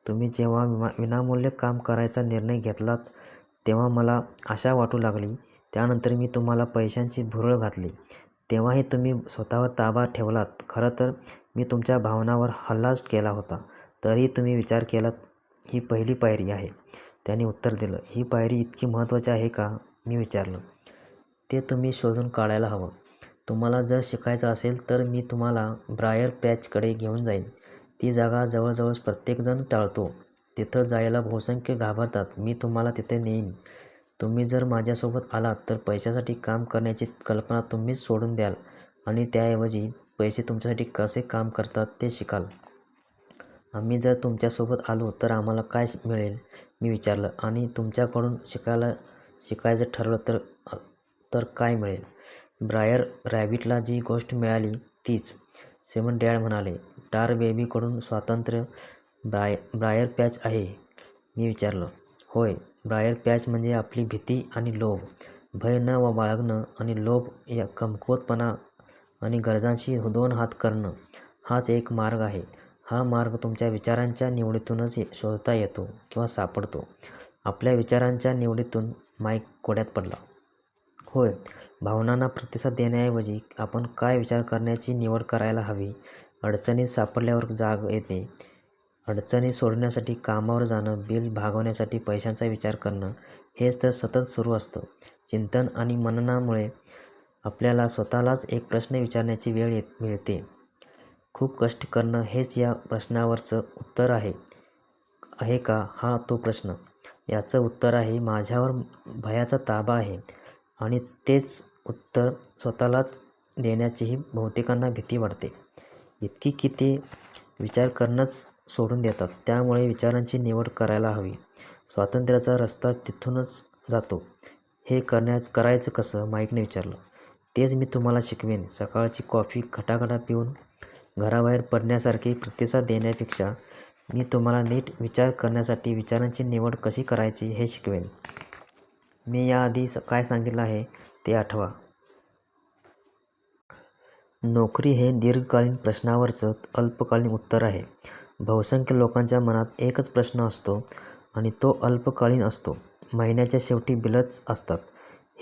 तुम्ही जेव्हा विनामूल्य काम करायचा निर्णय घेतलात तेव्हा मला आशा वाटू लागली. त्यानंतर मी तुम्हाला पैशांची भुरळ घातली. तेव्हाही तुम्ही स्वतःवर ताबा ठेवलात. खरं तर मी तुमच्या भावनांवर हल्लाच केला होता. तरीही तुम्ही विचार केलात. ही पहिली पायरी आहे. त्याने उत्तर दिलं. ही पायरी इतकी महत्त्वाची आहे का? मी विचारलं. ते तुम्ही शोधून काढायला हवं. तुम्हाला जर शिकायचं असेल तर मी तुम्हाला ब्रायर पॅचकडे घेऊन जाईन. ती जागा जवळजवळ प्रत्येकजण टाळतो. तिथं जायला बहुसंख्य घाबरतात. मी तुम्हाला तिथे नेईन. तुम्ही जर माझ्यासोबत आलात तर पैशासाठी काम करण्याची कल्पना तुम्हीच सोडून द्याल आणि त्याऐवजी पैसे तुमच्यासाठी कसे काम करतात ते शिकाल. आम्ही जर तुमच्यासोबत आलो तर आम्हाला काय मिळेल? मी विचारलं. आणि तुमच्याकडून शिकायचं ठरवलं तर काय मिळेल? ब्रायर रॅबिटला जी गोष्ट मिळाली तीच, श्रीमंत डॅड म्हणाले. टार बेबीकडून स्वातंत्र्य ब्रायर पॅच आहे? मी विचारलं. होय, ब्रायर पॅच म्हणजे आपली भीती आणि लोभ, भय न बाळगणं आणि लोभ या कमकुवतपणा आणि गरजांशी दोन हात करणं, हाच एक मार्ग आहे. हा मार्ग तुमच्या विचारांच्या निवडीतूनच शोधता येतो किंवा सापडतो. आपल्या विचारांच्या निवडीतून. माईक कोड्यात पडला. होय, भावनांना प्रतिसाद देण्याऐवजी आपण काय विचार करण्याची निवड करायला हवी. अडचणीत सापडल्यावर जाग येते. अडचणी सोडवण्यासाठी कामावर जाणं, बिल भागवण्यासाठी पैशांचा विचार करणं, हेच तर सतत सुरू असतं. चिंतन आणि मननामुळे आपल्याला स्वतःलाच एक प्रश्न विचारण्याची वेळ मिळते. खूप कष्ट करणं हेच या प्रश्नावरचं उत्तर आहे का? हा तो प्रश्न. याचं उत्तर आहे माझ्यावर भयाचा ताबा आहे. आणि तेच उत्तर स्वतःलाच देण्याचीही बहुतेकांना भीती वाटते. इतकी की ते विचार करणंच सोडून देतात. त्यामुळे विचारांची निवड करायला हवी. स्वातंत्र्याचा रस्ता तिथूनच जातो. हे करायचं कसं? माईकने विचारलं. तेच मी तुम्हाला शिकवेन. सकाळची कॉफी खटाखटा पिऊन घराबाहेर पडण्यासारखे प्रतिसाद देण्यापेक्षा मी तुम्हाला नीट विचार करण्यासाठी विचारांची निवड कशी करायची हे शिकवेन. मी याआधी काय सांगितलं आहे ते आठवा. नोकरी हे दीर्घकालीन प्रश्नावरचं अल्पकालीन उत्तर आहे. बहुसंख्य लोकांच्या मनात एकच प्रश्न असतो आणि तो अल्पकालीन असतो. महिन्याच्या शेवटी बिलच असतात.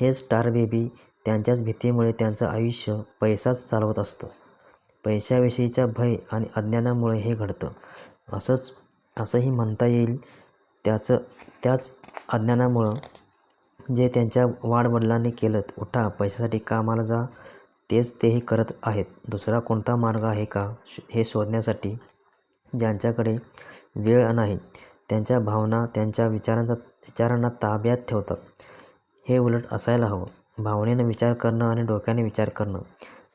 हेच टार बेबी त्यांच्याच भीतीमुळे त्यांचं आयुष्य पैसाच चालवत असतं. पैशाविषयीच्या भय आणि अज्ञानामुळे हे घडतं. असंही म्हणता येईल. त्याच अज्ञानामुळं जे त्यांच्या वाडवडिलांनी केलं, उठा, पैशासाठी कामाला जा, तेच तेही करत आहेत. दुसरा कोणता मार्ग आहे का हे शोधण्यासाठी ज्यांच्याकडे वेळ नाही, त्यांच्या भावना त्यांच्या विचारांना ताब्यात ठेवतात. हे उलट असायला हवं. भावनेनं विचार करणं आणि डोक्याने विचार करणं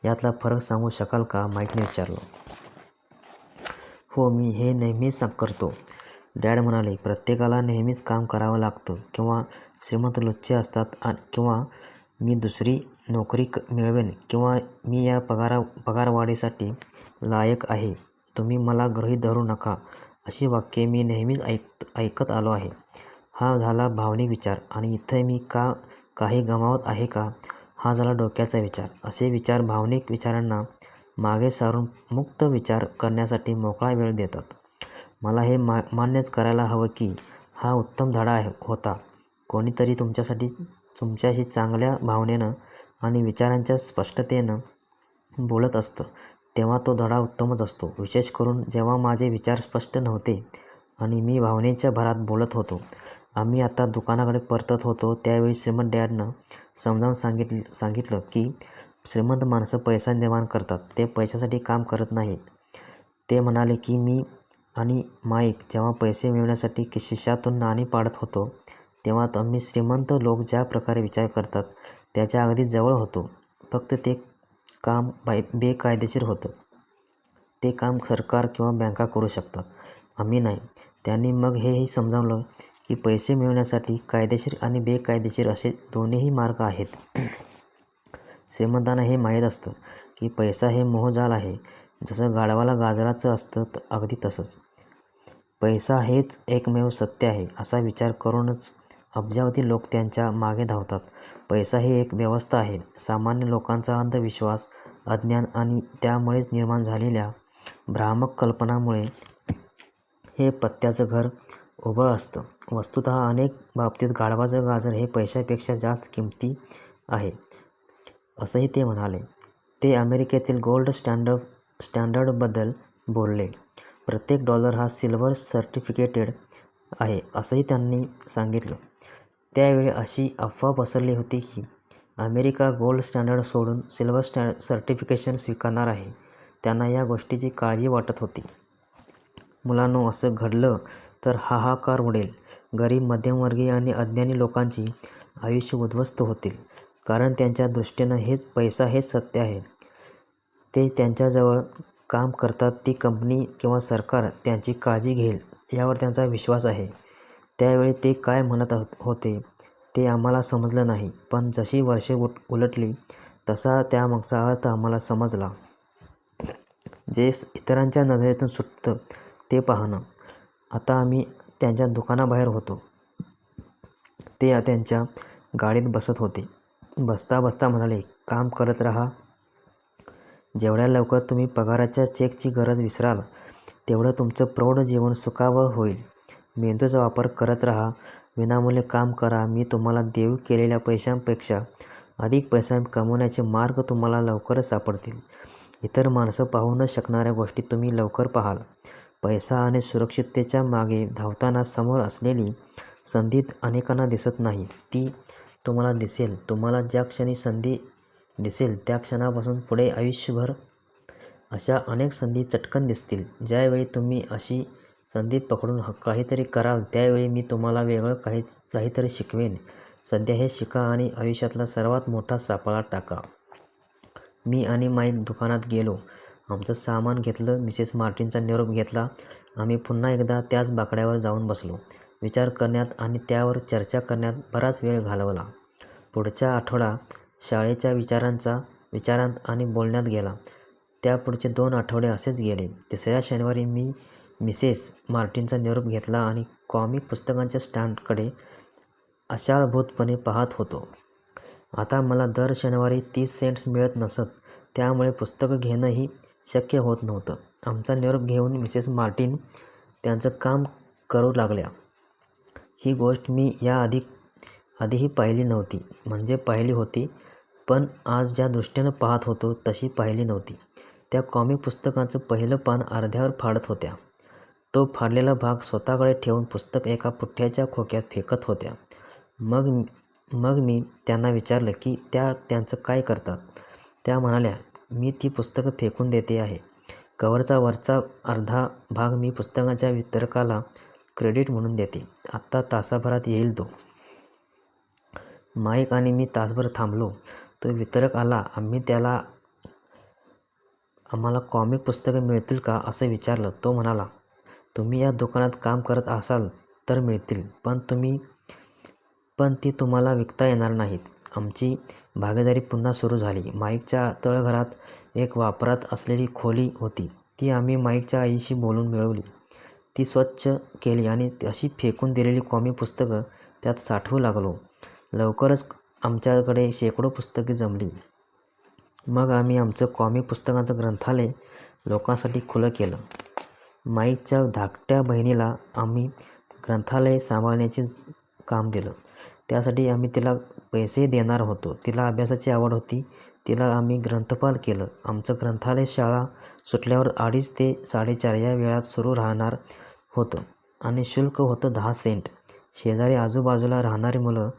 यातला फरक सांगू शकाल का? माईकने विचारलं. हो, मी हे नेहमीच करतो, डॅड म्हणाले. प्रत्येकाला नेहमीच काम करावं लागतं. किंवा श्रीमंत लुच्चे असतात किंवा मी दुसरी नोकरी मिळवेन किंवा मी या पगारवाढीसाठी लायक आहे. तुम्ही मला गृहीत धरू नका, अशी वाक्ये मी नेहमीच ऐकत आलो आहे. हा झाला भावनिक विचार. आणि इथं मी काही गमावत आहे का? हा झाला डोक्याचा विचार. असे विचार भावनिक विचारांना मागे सारून मुक्त विचार करण्यासाठी मोकळा वेळ देतात. मला हे मान्यच करायला हवं की हा उत्तम धडा होता. कोणीतरी तुमच्याशी चांगल्या भावनेनं आणि विचारांच्या स्पष्टतेनं बोलत असतं तेव्हा तो धडा उत्तमच असतो. विशेष करून जेव्हा माझे विचार स्पष्ट नव्हते आणि मी भावनेच्या भरात बोलत होतो. आम्ही आता दुकानाकडे परतत होतो त्यावेळी श्रीमंत डॅडनं समजावून सांगितलं की श्रीमंत माणसं पैसा निर्माण करतात, ते पैशासाठी काम करत नाहीत. ते म्हणाले की मी आणि माईक जेव्हा पैसे मिळवण्यासाठी खिशातून नाणी पाडत होतो तेव्हा आम्ही श्रीमंत लोक ज्या प्रकारे विचार करतात त्याच्या अगदी जवळ होतो. फक्त ते काम बेकायदेशीर होतं. ते काम सरकार किंवा बँका करू शकतात, आम्ही नाही. त्यांनी मग हेही समजावलं की पैसे मिळवण्यासाठी कायदेशीर आणि बेकायदेशीर असे दोन्हीही मार्ग आहेत. श्रीमंतांना हे माहीत असतं की पैसा हे मोहजाल आहे. जसं गाढवाला गाजराचं असतं अगदी तसंच. पैसा हेच एकमेव सत्य आहे असा विचार करूनच अब्जावधी लोक त्यांच्या मागे धावतात. पैसा ही एक व्यवस्था आहे. सामान्य लोकांचा अंधविश्वास, अज्ञान आणि त्यामुळेच निर्माण झालेल्या भ्रामक कल्पनांमुळे हे पत्त्याचं घर उभं असतं. वस्तुतः अनेक बाबतीत गाढवाचं गाजर हे पैशापेक्षा जास्त किमती आहे, असंही ते म्हणाले. ते अमेरिकेतील गोल्ड स्टँडर्डबद्दल बोलले. प्रत्येक डॉलर हा सिल्व्हर सर्टिफिकेटेड आहे असंही त्यांनी सांगितलं. त्यावेळी अशी अफवा पसरली होती की अमेरिका गोल्ड स्टँडर्ड सोडून सिल्व्हर सर्टिफिकेशन स्वीकारणार आहे. त्यांना या गोष्टीची काळजी वाटत होती. मुलांनो, असं घडलं तर हाहाकार उडेल. गरीब, मध्यमवर्गीय आणि अज्ञानी लोकांची आयुष्य उद्ध्वस्त होतील. कारण त्यांच्या दृष्टीनं पैसा हेच सत्य आहे. ते त्यांच्याजवळ काम करतात ती कंपनी किंवा सरकार त्यांची काळजी घेईल यावर त्यांचा विश्वास आहे. त्यावेळी ते काय म्हणत होते ते आम्हाला समजलं नाही, पण जशी वर्षे उलटली तसा त्यामागचा अर्थ आम्हाला समजला. जे इतरांच्या नजरेतून सुटतं ते पाहणं. आता आम्ही त्यांच्या दुकानाबाहेर होतो. ते त्यांच्या गाडीत बसत होते. बसता बसता म्हणाले, काम करत राहा. जेवढ्या लवकर तुम्ही पगाराच्या चेकची गरज विसराल तेवढं तुमचं प्रौढ जीवन सुखावह होईल. मेंदूचा वापर करत राहा. विनामूल्य काम करा. मी तुम्हाला देऊ केलेल्या पैशांपेक्षा अधिक पैसा कमवण्याचे मार्ग तुम्हाला लवकरच सापडतील. इतर माणसं पाहू न शकणाऱ्या गोष्टी तुम्ही लवकर पाहाल. पैसा आणि सुरक्षिततेच्या मागे धावताना समोर असलेली संधी अनेकांना दिसत नाही. ती तुम्हाला दिसेल. तुम्हाला ज्या क्षणी संधी दिसेल त्या क्षणापासून पुढे आयुष्यभर अशा अनेक संधी चटकन दिसतील. ज्यावेळी तुम्ही अशी संधी पकडून काहीतरी कराल त्यावेळी मी तुम्हाला वेगळं काहीतरी शिकवेन. सध्या हे शिका आणि आयुष्यातला सर्वात मोठा सापळा टाका. मी आणि माईक दुकानात गेलो. आमचं सामान घेतलं. मिसेस मार्टिनचा निरोप घेतला. आम्ही पुन्हा एकदा त्याच बाकड्यावर जाऊन बसलो. विचार करण्यात आणि त्यावर चर्चा करण्यात बराच वेळ घालवला. पुढचा आठवडा शाळेच्या विचारांत आणि बोलण्यात गेला. त्यापुढचे 2 आठवडे असेच गेले. तिसऱ्या शनिवारी मी मिसेस मार्टिनचा निरोप घेतला आणि कॉमिक पुस्तकांच्या स्टँडकडे आशाळभूतपणे पाहत होतो. आता मला दर शनिवारी 30 सेंट्स मिळत नसत, त्यामुळे पुस्तकं घेणंही शक्य होत नव्हतं. आमचा निरोप घेऊन मिसेस मार्टिन त्यांचं काम करू लागल्या. ही गोष्ट मी आधीही पाहिली नव्हती. म्हणजे पाहिली होती, पण आज ज्या दृष्टीनं पाहत होतो तशी पाहिली नव्हती. त्या कॉमिक पुस्तकाचं पहिलं पान अर्ध्यावर फाडत होत्या. तो फाडलेला भाग स्वतःकडे ठेवून पुस्तक एका पुठ्ठ्याच्या खोक्यात फेकत होत्या. मग मी त्यांना विचारलं की त्या त्यांचं काय करतात. त्या म्हणाल्या, मी ती पुस्तकं फेकून देते आहे. कव्हरचा वरचा अर्धा भाग मी पुस्तकाच्या वितरकाला क्रेडिट म्हणून देते. आत्ता तासाभरात येईल तो. माईक आणि मी तासभर थांबलो. तो वितरक आला. आम्ही त्याला आम्हाला कॉमिक पुस्तकं मिळतील का असं विचारलं. तो म्हणाला, तुम्ही या दुकानात काम करत असाल तर मिळतील, पण ती तुम्हाला विकता येणार नाहीत. आमची भागीदारी पुन्हा सुरू झाली. माईकच्या तळघरात एक वापरात असलेली खोली होती. ती आम्ही माईकच्या आईशी बोलून मिळवली. ती स्वच्छ केली आणि अशी फेकून दिलेली कॉमिक पुस्तकं त्यात साठवू लागलो. लवकरच आमच्याकडे शेकडो पुस्तके जमली. मग आम्ही आमचं कॉमिक पुस्तकांचं ग्रंथालय लोकांसाठी खुलं केलं. माईकच्या धाकट्या बहिणीला आम्ही ग्रंथालय सांभाळण्याचे काम दिलं. त्यासाठी आम्ही तिला पैसे देणार होतो. तिला अभ्यासाची आवड होती. तिला आम्ही ग्रंथपाल केलं. आमचं ग्रंथालय शाळा सुटल्यावर 2:30 ते 4:30 या वेळात सुरू राहणार होतं आणि शुल्क होतं 10 सेंट. शेजारी आजूबाजूला राहणारी मुलं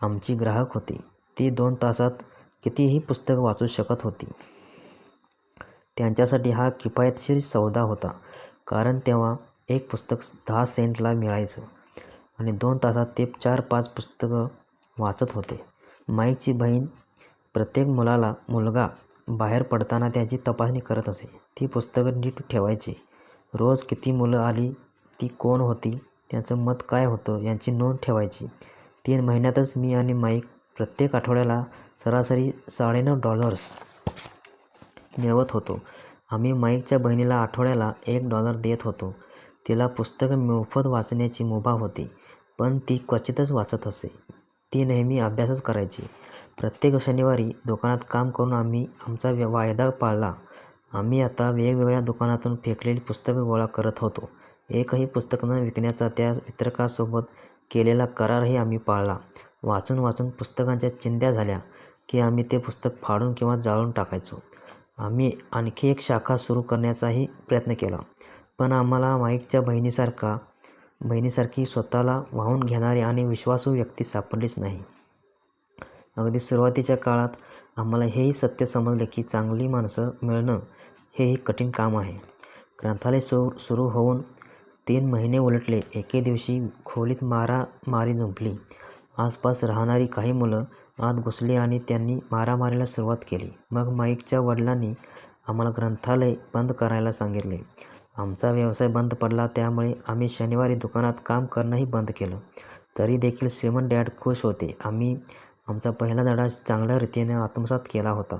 आमची ग्राहक होती. ती 2 तासात कितीही पुस्तकं वाचू शकत होती. त्यांच्यासाठी हा किफायतशीर सौदा होता, कारण तेव्हा एक पुस्तक 10 सेंटला मिळायचं आणि 2 तासात ते 4-5 पुस्तकं वाचत होते. माईकची बहीण प्रत्येक मुलगा बाहेर पडताना त्याची तपासणी करत असे. ती पुस्तकं नीट ठेवायची. रोज किती मुलं आली, ती कोण होती, त्यांचं मत काय होतं यांची नोंद ठेवायची. 3 महिन्यातच मी आणि माईक प्रत्येक आठवड्याला सरासरी $9.5 मिळवत होतो. आम्ही माईकच्या बहिणीला आठवड्याला $1 देत होतो. तिला पुस्तकं मोफत वाचण्याची मुभा होती, पण ती क्वचितच वाचत असे. ती नेहमी अभ्यासच करायची. प्रत्येक शनिवारी दुकानात काम करून आम्ही आमचा वायदा पाळला. आम्ही आता वेगवेगळ्या दुकानातून फेकलेली पुस्तकं गोळा करत होतो. एकही पुस्तक न विकण्याचा त्या वितरकासोबत केलेला करारही आम्ही पाळला. वाचून वाचून पुस्तकांच्या चिंध्या झाल्या की आम्ही ते पुस्तक फाडून किंवा जाळून टाकायचो. आम्ही आणखी एक शाखा सुरू करण्याचाही प्रयत्न केला, पण आम्हाला माईकच्या बहिणीसारखी स्वतःला वाहून घेणारी आणि विश्वासू व्यक्ती सापडलीच नाही. अगदी सुरुवातीच्या काळात आम्हाला हेही सत्य समजले की चांगली माणसं मिळणं हेही कठीण काम आहे. ग्रंथालय सुरू होऊन 3 महिने उलटले. एके दिवशी खोलीत मारामारी जुंपली. आसपास राहणारी काही मुलं आत घुसली आणि त्यांनी मारामारीला सुरुवात केली. मग माईकच्या वडिलांनी आम्हाला ग्रंथालय बंद करायला सांगितले. आमचा व्यवसाय बंद पडला, त्यामुळे आम्ही शनिवारी दुकानात काम करणंही बंद केलं. तरी देखील श्रीमंत डॅड खुश होते. आम्ही आमचा पहिला धडा चांगल्या रीतीने आत्मसात केला होता.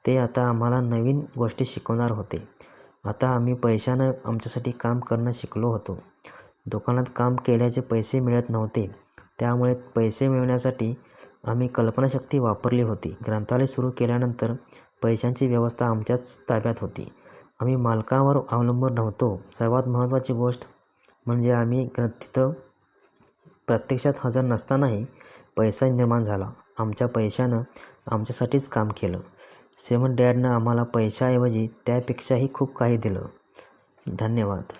ते आता आम्हाला नवीन गोष्टी शिकवणार होते. आता आम्ही पैशानं आमच्यासाठी काम करणं शिकलो होतो. दुकानात काम केल्याचे पैसे मिळत नव्हते, त्यामुळे पैसे मिळवण्यासाठी आम्ही कल्पनाशक्ती वापरली होती. ग्रंथालय सुरू केल्यानंतर पैशांची व्यवस्था आमच्याच ताब्यात होती. आम्ही मालकांवर अवलंबून नव्हतो. सर्वात महत्त्वाची गोष्ट म्हणजे आम्ही तिथं प्रत्यक्षात हजर नसतानाही पैसा निर्माण झाला. आमच्या पैशानं आमच्यासाठीच काम केलं. श्रीमंत डॅडनं आम्हाला पैशाऐवजी त्यापेक्षाही खूप काही दिलं. धन्यवाद.